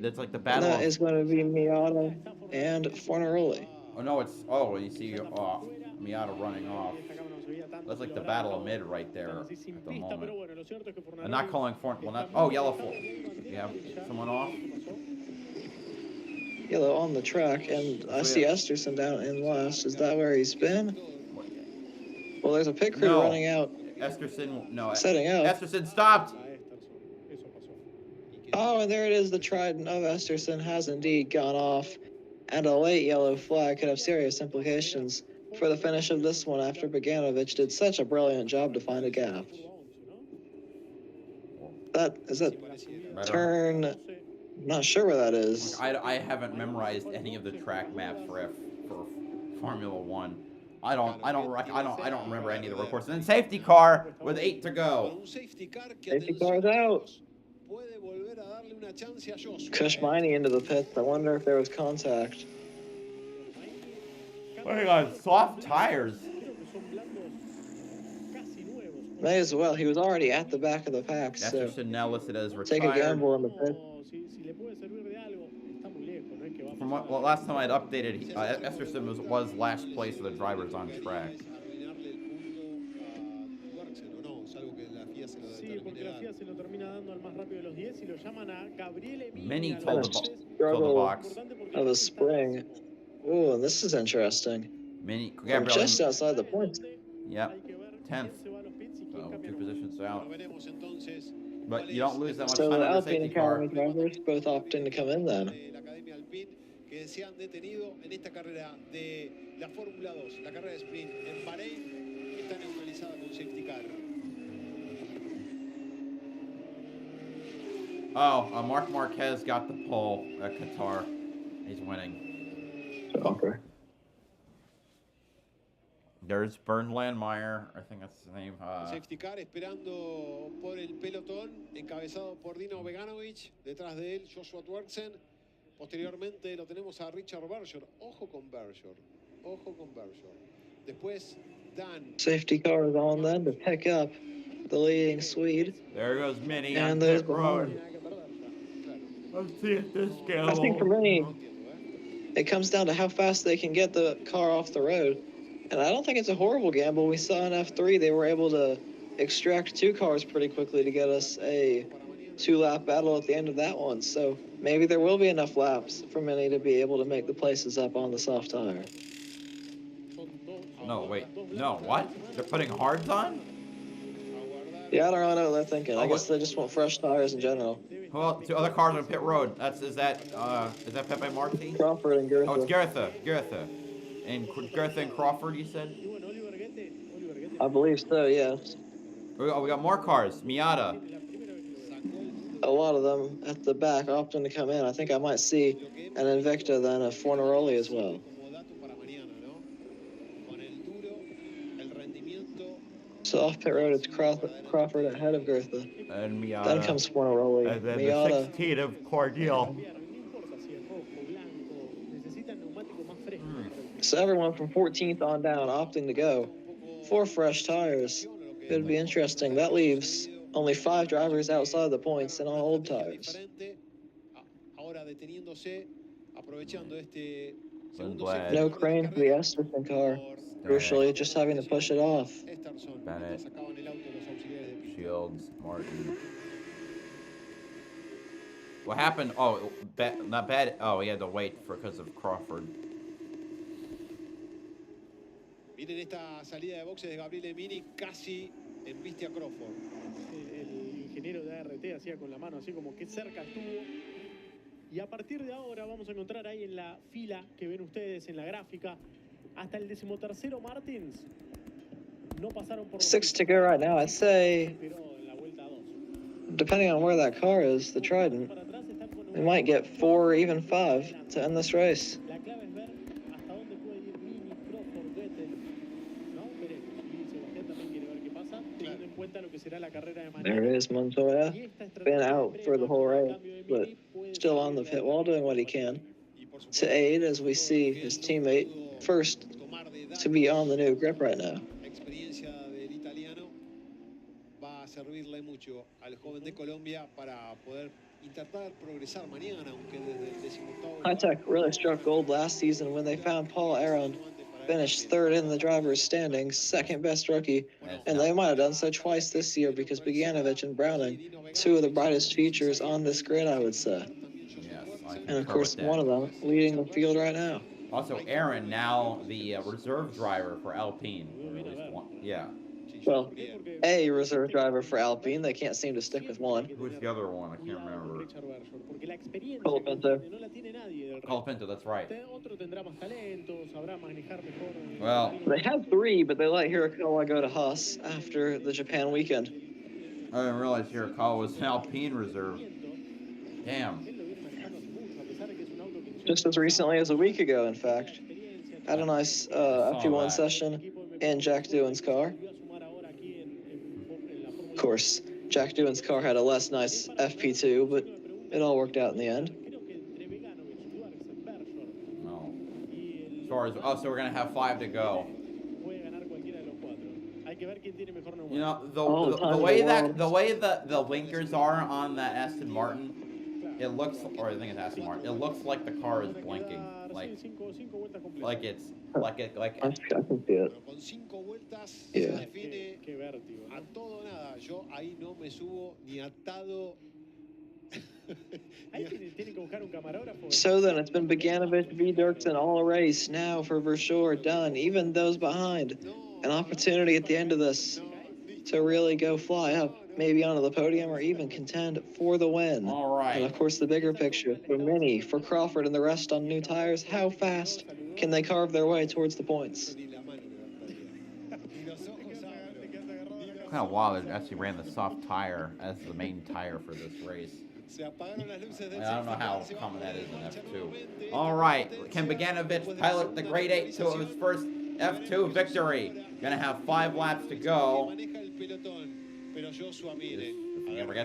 that's like the battle. That is going to be Miata and Fornaroli. Oh no, you see Miata running off. That's like the battle of mid right there at the moment. I'm not calling yellow full. You have someone off? Yellow on the track, and I see Esterson down in last. Is that where he's been? Well, there's a pit crew running out. Setting up. Esterson stopped. Oh, and there it is. The trident of Esterson has indeed gone off, and a late yellow flag could have serious implications for the finish of this one after Beganovic did such a brilliant job to find a gap. Is that turn? Not sure where that is. I haven't memorized any of the track maps for Formula 1. I don't remember any of the reports. And then safety car with 8 to go. Safety car's out. Kushmini into the pits. I wonder if there was contact. Oh my God, soft tires. May as well. He was already at the back of the pack, so Esterson now listed as take retired. a gamble on the pit. From what, well, last time I'd updated, Esterson was last place of the drivers on track. Many told the box of a spring. Oh, and this is interesting. Many From just outside the points. Yep, 10th. So 2 positions out. But you don't lose that much So time the on the Alpine safety car. Academy drivers both opting to come in then. Que se han detenido en esta carrera de la Fórmula 2, la carrera de sprint en Bahrain, está neutralizada con safety car. Oh, Marc Marquez got the pole at Qatar. He's winning. Okay. There's Bernd Landmeyer, I think that's his name. Safety car esperando por el pelotón, encabezado por Dino Beganovic, detrás de él Joshua Twerksen. Posteriormente lo tenemos a Richard Berger. Ojo con Berger. Ojo con Berger. Después Dan. Safety car is on then to pick up the leading Swede. There goes Minnie and on there's pit road. Let's see if this I think for Minnie, it comes down to how fast they can get the car off the road. And I don't think it's a horrible gamble. We saw in F3 they were able to extract 2 cars pretty quickly to get us a 2-lap battle at the end of that one. So maybe there will be enough laps for Minnie to be able to make the places up on the soft tire. No, wait. No, what? They're putting hards on? Yeah, I don't really know what they're thinking. I guess they just want fresh tires in general. Well, 2 other cars on pit road. Is that Pepe Marti? Crawford and Gertha. Oh, it's Gertha. And Gertha and Crawford, you said? I believe so, yes. Oh, we got more cars. Miata. A lot of them at the back opting to come in. I think I might see an Invicta then a Fornaroli as well. So off pit road, it's Crawford ahead of Gertha. And Miata. Then comes Fornaroli. And then Miata. the 16 of Cordial. So everyone from 14th on down opting to go for fresh tires. Could be interesting. That leaves only 5 drivers outside the points and on old tires. No crane for the Esterson car. Crucially, just having to push it off. Bennett. Shields. Martin. What happened? Oh, not bad. Oh, he had to wait because of Crawford. Miren esta salida de boxes de Gabriele Mini, casi embiste a Crawford. El ingeniero de ART hacía con la mano así como que cerca estuvo. Y a partir de ahora vamos a encontrar ahí en la fila que ven ustedes en la gráfica hasta el 13º Martins. No pasaron por 6 to go right now. I'd say, depending on where that car is, the Trident, we might get 4 or even 5 to end this race. There it is, Montoya. Been out for the whole race, but still on the pit wall doing what he can to aid as we see his teammate first to be on the new grip right now. Servirle mucho al joven de Colombia para poder intentar progresar mañana, aunque desde el 18º. High-Tech really struck gold last season when they found Paul Aron finished 3rd in the driver's standings, 2nd best rookie, and they might have done so twice this year because Bogdanovich and Browning, 2 of the brightest features on this grid, I would say. Yes, and of course, one of them leading the field right now. Also, Aaron now the reserve driver for Alpine. Or at least one. Yeah. Well, a reserve driver for Alpine. They can't seem to stick with one. Who's the other one? I can't remember. Colapinto. Colapinto, that's right. Well, Well, they had 3, but they let Hirakawa go to Haas after the Japan weekend. I didn't realize Hirakawa was an Alpine reserve. Damn. Just as recently as a week ago, in fact. Had a nice FP1 session in Jack Doohan's car. Of course, Jack Doohan's car had a less nice FP2, but it all worked out in the end. No. As far as, oh, so we're going to have 5 to go. You know, All the time way in the that world. the way the blinkers are on that Aston Martin, it looks, or I think it's Aston Martin. It looks like the car is blinking, like it's like I can see it. Bueno, con 5 vueltas se Yeah. define a todo o nada. Yo ahí no me subo ni atado. So then, it's been Bogdanovich v. Dirksen all race. Now for Versure, done. Even those behind. An opportunity at the end of this to really go fly up, maybe onto the podium or even contend for the win. All right. And of course, the bigger picture for Minnie, for Crawford, and the rest on new tires. How fast can they carve their way towards the points? kind of wild. It actually ran the soft tire as the main tire for this race. I don't know how common that is in F2. All right, can Bogdanovich pilot the Grade 8 to his first F2 victory? Gonna have 5 laps to go.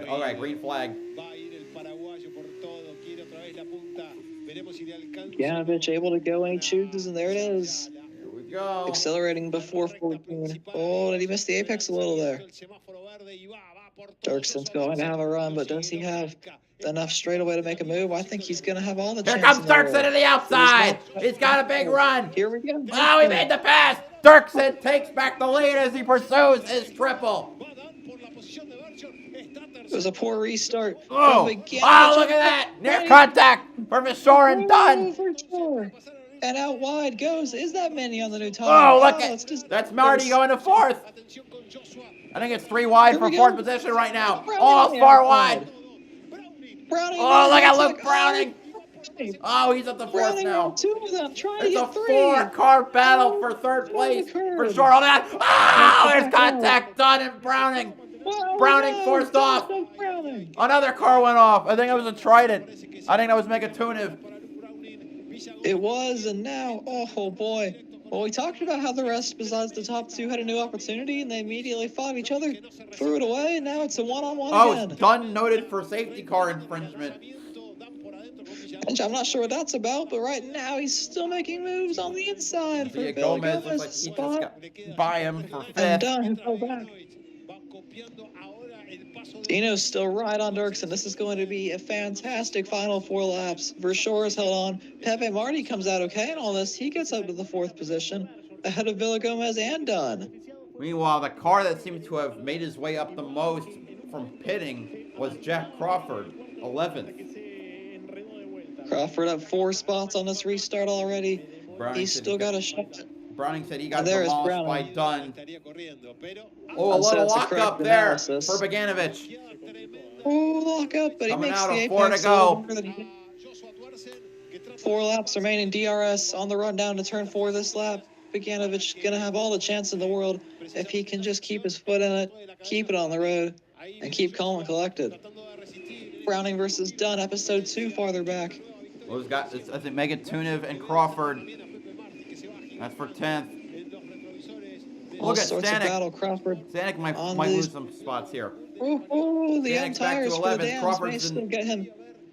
All right, green flag. Bogdanovich able to go, and he chooses, and there it is. Here we go. Accelerating before 14. Oh, did he miss the apex a little there? Dirksen's going to have a run, but does he have enough straightaway to make a move? I think he's going to have all the Here chances. comes Dirksen to the outside. He's got a big run. Here we go. Oh, he made the pass. Dirksen takes back the lead as he pursues his triple. It was a poor restart. Oh, look at that. Near contact for Versure and done. For sure. And out wide goes. Is that Minnie on the new tire? Oh, look at that's Marty going to fourth. I think it's 3 wide for fourth position right now. Oh, 4 wide. Browning. Oh, look at Luke Browning. Oh, he's at the fourth now. 2 of them trying to It's a get 3. 4-car battle for third place. For sure on that. Oh, there's contact done and Browning. Browning forced off. Another car went off. I think it was a Trident. I think that was Megatuniv. It was, and now, oh boy. Well, we talked about how the rest, besides the top 2, had a new opportunity, and they immediately fought each other, threw it away, and now it's a one-on-one again. Oh, Dunn noted for safety car infringement. I'm not sure what that's about, but right now he's still making moves on the inside. For Gomez looks like he just got by him for 5th. And Dunn fell back. Dino's still right on Dirksen. This is going to be a fantastic final 4 laps. Versure is held on. Pepe Marty comes out okay in all this. He gets up to the 4th position, ahead of Villagomez and Dunn. Meanwhile, the car that seemed to have made his way up the most from pitting was Jack Crawford, 11th. Crawford up 4 spots on this restart already. He's still got a shot. Browning said he got demolished by Dunn. Oh, a So little it's a lock correct up there analysis. for Bogdanovich. Oh, lock up, but Coming he makes out the of 4 apex to go. 4 laps remaining. DRS on the run down to turn 4 this lap. Bogdanovich gonna have all the chance in the world if he can just keep his foot in it, keep it on the road, and keep calm and collected. Browning versus Dunn, episode 2 farther back. Well, we've got, I think, Megatuniv and Crawford. That's for 10th. All Look at sorts of Stanek. battle. Crawford. Stanek might lose some spots here. Oh, the young Stanek's back to tires for the 11th. Dams may Crawford's still get him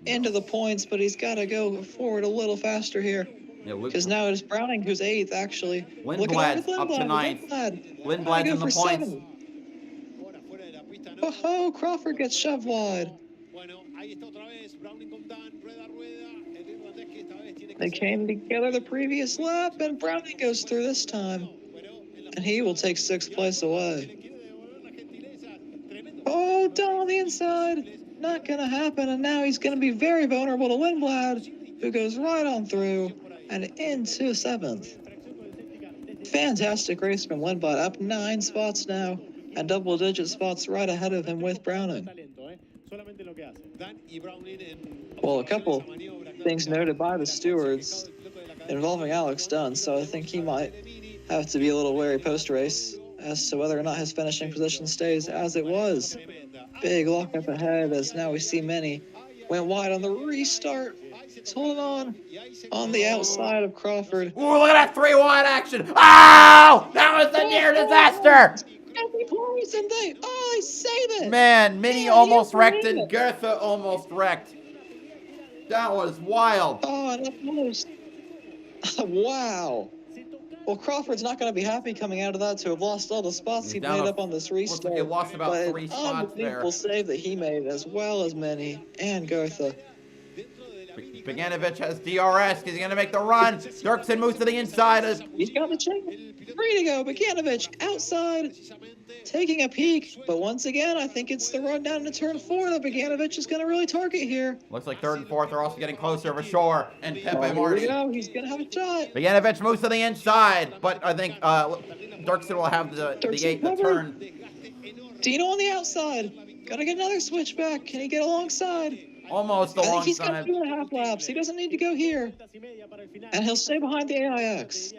into the points, but he's got to go forward a little faster here. Because now it's Browning who's 8th, actually. Lindblad's up to 9th. Lindblad's in the points. 7. Oh, Crawford gets shoved wide. They came together the previous lap, and Browning goes through this time. And he will take 6th place away. Oh, down on the inside. Not going to happen, and now he's going to be very vulnerable to Lindblad, who goes right on through and into 7th. Fantastic race from Lindblad, up 9 spots now, and double-digit spots right ahead of him with Browning. Well, a couple things noted by the stewards involving Alex Dunn, so I think he might have to be a little wary post-race as to whether or not his finishing position stays as it was. Big lock up ahead as now we see Minnie went wide on the restart. He's holding on the outside of Crawford. Ooh, look at that 3 wide action. Oh, that was a near disaster. And they save it. Man, Minnie almost wrecked and Goethe almost wrecked. That was wild. Oh, and almost. Wow. Well, Crawford's not going to be happy coming out of that to have lost all the spots he made up on this Looks like he restart. lost about But 3 an spots there. unbelievable save that he made, as well as Mini and Gotha. Bogdanovic has DRS. He's going to make the run. Dirksen moves to the inside. He's got the check. Free to go. Bogdanovic outside, taking a peek. But once again, I think it's the run down to turn 4 that Bogdanovic is going to really target here. Looks like 3rd and 4th are also getting closer for sure. And Pepe Marty. Here we go. He's going to have a shot. Bogdanovic moves to the inside. But I think Dirksen will have the 8 to turn. Dino on the outside. Got to get another switchback. Can he get alongside? Almost I think he's alongside. got 2.5 laps. He doesn't need to go here. And he'll stay behind the AIX.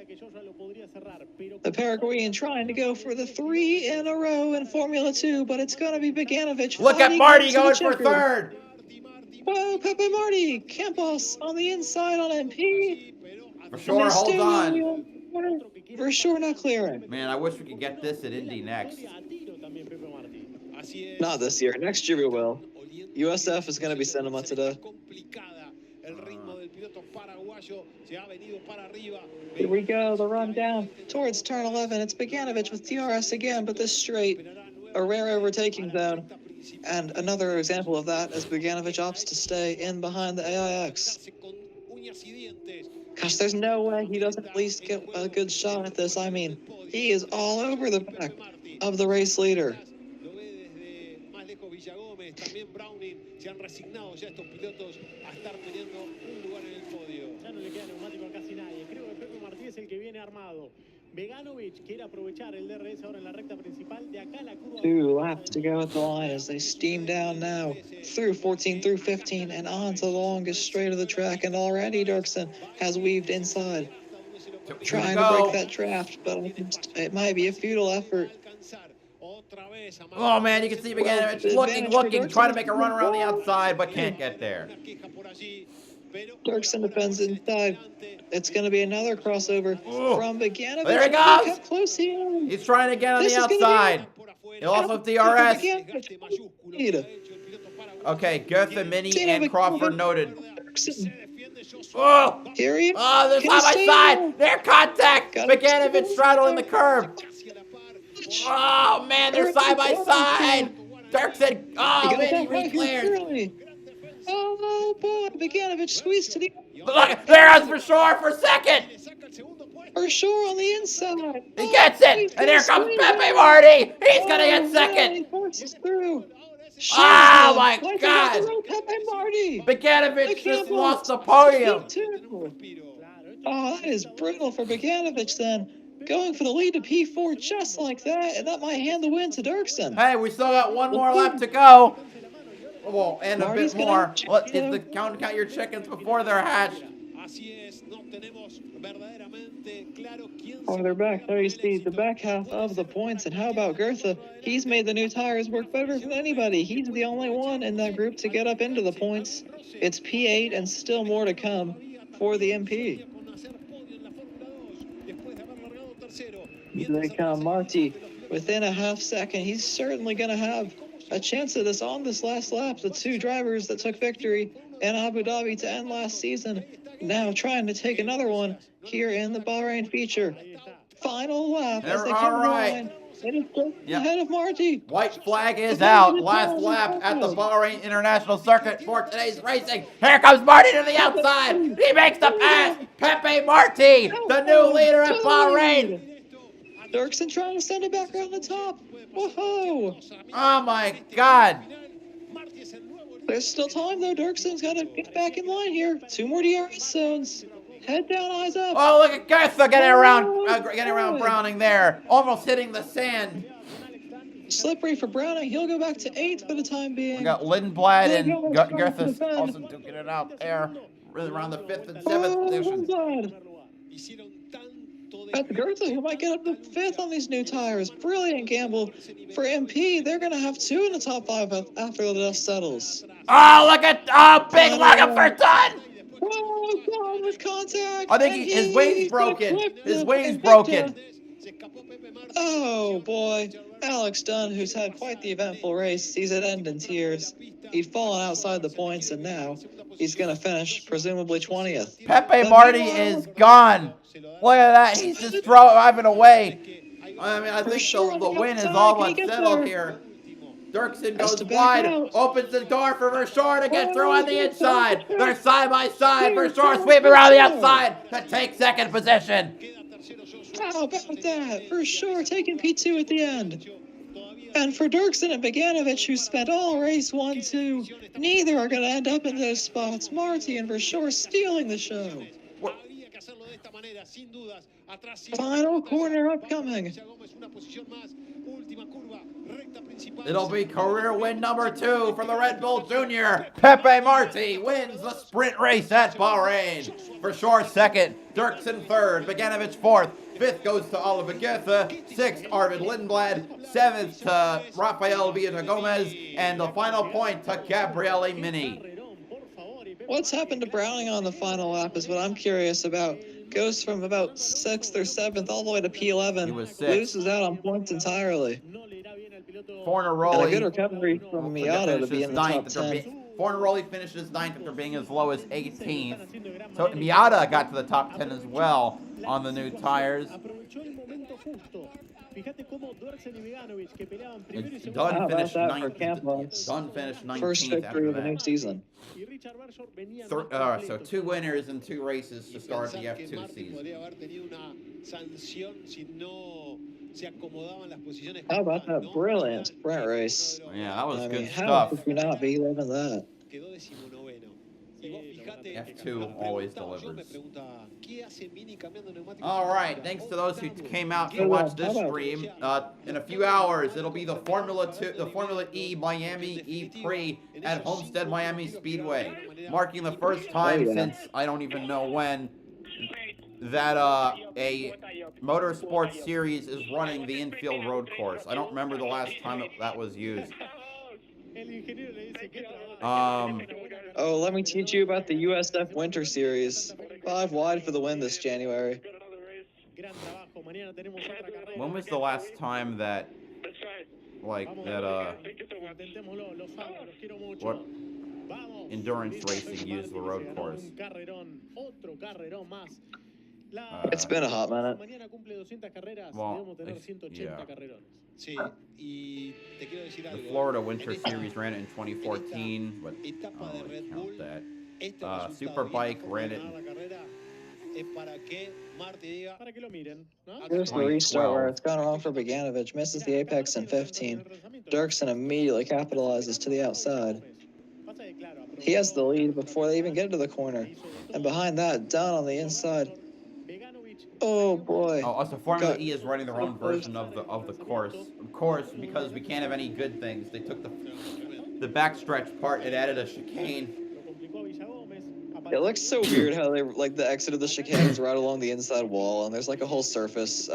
The Paraguayan trying to go for the 3 in a row in Formula 2, but it's going to be Bogdanovic. Look at Marty going for 3rd. Whoa, Pepe Marty. Campos on the inside on MP. For sure, hold on. For sure, not clearing. Man, I wish we could get this at Indy next. Not this year. Next year we will. USF is going to be cinema today. Here we go, the run down towards turn 11. It's Bogdanovic with DRS again, but this straight, a rare overtaking zone. And another example of that is Bogdanovic opts to stay in behind the AIX. Gosh, there's no way he doesn't at least get a good shot at this. I mean, he is all over the back of the race leader. También Browning se han resignado ya estos pilotos a estar teniendo un lugar en el podio. Ya no le queda neumático a casi nadie. Creo que Pepe Martí es el que viene armado. Bogdanovic quiere aprovechar el DRS ahora en la recta principal. De acá la curva. 2 laps to go at the line as they steam down now through 14, through 15, and on to the longest straight of the track. And already Dirksen has weaved inside, trying to break that draft, but it might be a futile effort. Oh man, you can see Bogdanovic looking, trying to make a run around the outside, but can't get there. Dirksen defends inside. It's going to be another crossover from Bogdanovic. There he goes. How close he is. He's trying to get on the outside. He'll also have DRS. Okay, Gotha, Mini, and Crawford noted. Oh, here he is. Oh, they're side by side. They're contact. Bogdanovic straddling the curb. Oh man, they're side by side. Dirksen, oh man, he re-cleared. Oh boy, Bogdanovic squeezed to the. Look, there is for sure for 2nd. For sure on the inside. He gets it, and here comes Pepe Marty. He's gonna get 2nd. He forces through. Oh my God! Pepe Marty. Bogdanovic just lost the podium. Oh, that is brutal for Bogdanovic then. Going for the lead to P4 just like that, and that might hand the win to Dirksen. Hey, we still got 1 more lap to go. Well, and Marty's a bit more. gonna Count your chickens before they're hatched. Farther back, there you see the back half of the points. And how about Gotha? He's made the new tires work better than anybody. He's the only one in that group to get up into the points. It's P8 and still more to come for the MP. Here they come, Marty. Within a half second, he's certainly going to have a chance at this on this last lap. The 2 drivers that took victory in Abu Dhabi to end last season, now trying to take another one here in the Bahrain feature. Final lap as they come line. Ahead of Marty. White flag is out. Last lap at the Bahrain International Circuit for today's racing. Here comes Marty to the outside. He makes the pass. Pepe Marty, the new leader at Bahrain. Dirksen trying to send it back around the top. Whoa! Oh my God! There's still time though. Dirksen's got to get back in line here. 2 more DRS zones. Head down, eyes up. Oh, look at Gotha getting around Browning there, almost hitting the sand. Slippery for Browning. He'll go back to 8th for the time being. We got Lindblad and Gotha also duking it out there, really around the 5th and 7th position. At Gotha, who might get up to 5th on these new tires. Brilliant gamble for MP. They're going to have 2 in the top 5 after the dust settles. Oh, look at big looking for done. Oh, God, with contact. I think his wing's broken. His wing's broken. Oh boy, Alex Dunn, who's had quite the eventful race, sees it end in tears. He'd fallen outside the points, and now he's gonna finish presumably 20th. Pepe Marty is gone. Look at that. He's just driving away. I mean, I think the win is all but settled here. Dirksen goes wide, opens the door for Vershaw to get through on the inside. They're side by side. Vershaw sweeping around the outside to take second position. How about that? For sure, taking P2 at the end. And for Dirksen and Bogdanovic, who spent all race 1-2, neither are going to end up in those spots. Marty and Vershaw stealing the show. Final corner upcoming. It'll be career win number 2 for the Red Bull Junior. Pepe Marty wins the sprint race at Bahrain. Vershaw second, Dirksen third, Bogdanovic fourth. 5th goes to Oliver Goethe, 6th Arvid Lindblad, 7th to Rafael Villagomez, and the final point to Gabriele Mini. What's happened to Browning on the final lap is what I'm curious about. Goes from about 6th or 7th all the way to P11. He was 6th. Loses out on points entirely. Fornaroli. And a good recovery from Miata to be in the top 10. Fornaroli finishes 9th after being as low as 18th. So Miata got to the top 10 as well on the new tires. Dunn finished 9th. Dunn finished 19th. First victory of the new season. So 2 winners in 2 races to start the F2 season. How about that brilliant sprint race? Yeah, that was good how stuff. could we not be living that? F2 always delivers. All right, thanks to those who came out to watch this stream. In a few hours, it'll be the Formula E Miami E-Prix at Homestead Miami Speedway, marking the first time since I don't even know when that a motorsports series is running the infield road course. I don't remember the last time that was used. Oh, let me teach you about the USF Winter Series. 5 wide for the win this January. When was the last time that, like, that, what endurance racing used the road course? It's been a hot minute. Well, yeah. The Florida Winter Series ran it in 2014, but I don't really count that. Superbike ran it in Here's the restart where it's gone wrong for Bogdanovic. Misses the apex in 15. Dirksen immediately capitalizes to the outside. He has the lead before they even get to the corner. And behind that, Dunn on the inside. Oh boy. Oh, also Formula E is running their own version of the course. Of course, because we can't have any good things. They took the backstretch part and added a chicane. It looks so weird how they like the exit of the chicane is right along the inside wall, and there's like a whole surface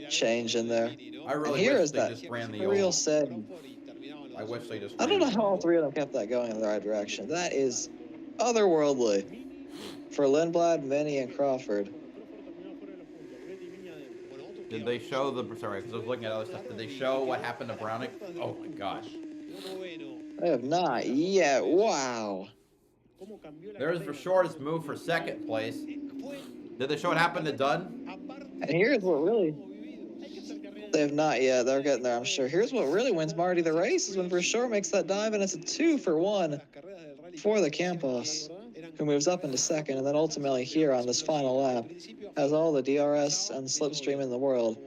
change in there. I really wish they just ran the real sad. I wish they just. I don't know how all 3 of them kept that going in the right direction. That is otherworldly for Lindblad, Mini, and Crawford. Did they show sorry, because I was looking at other stuff. Did they show what happened to Browning? Oh my gosh. They have not yet. Wow. There's Vershaw's move for 2nd place. Did they show what happened to Dunn? And here's what really... They have not yet. They're getting there, I'm sure. Here's what really wins Marty the race is when Vershaw makes that dive, and it's a 2-for-1 for the Campos, who moves up into 2nd, and then ultimately here on this final lap has all the DRS and slipstream in the world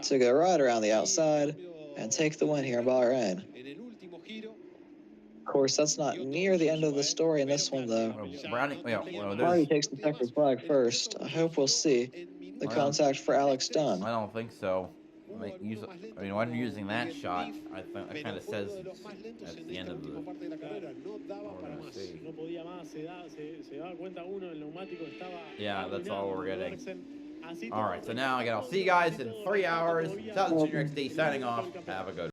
to go right around the outside and take the win here in Bahrain. Of course, that's not near the end of the story in this one, though. Marty takes the checkered flag first. I hope we'll see the contact for Alex Dunn. I don't think so. I mean, when using that shot, I think that kind of says at the end of the. Yeah, that's all we're getting. All right, so now I'll see you guys in 3 hours. BowserJrXD signing off. Have a good one.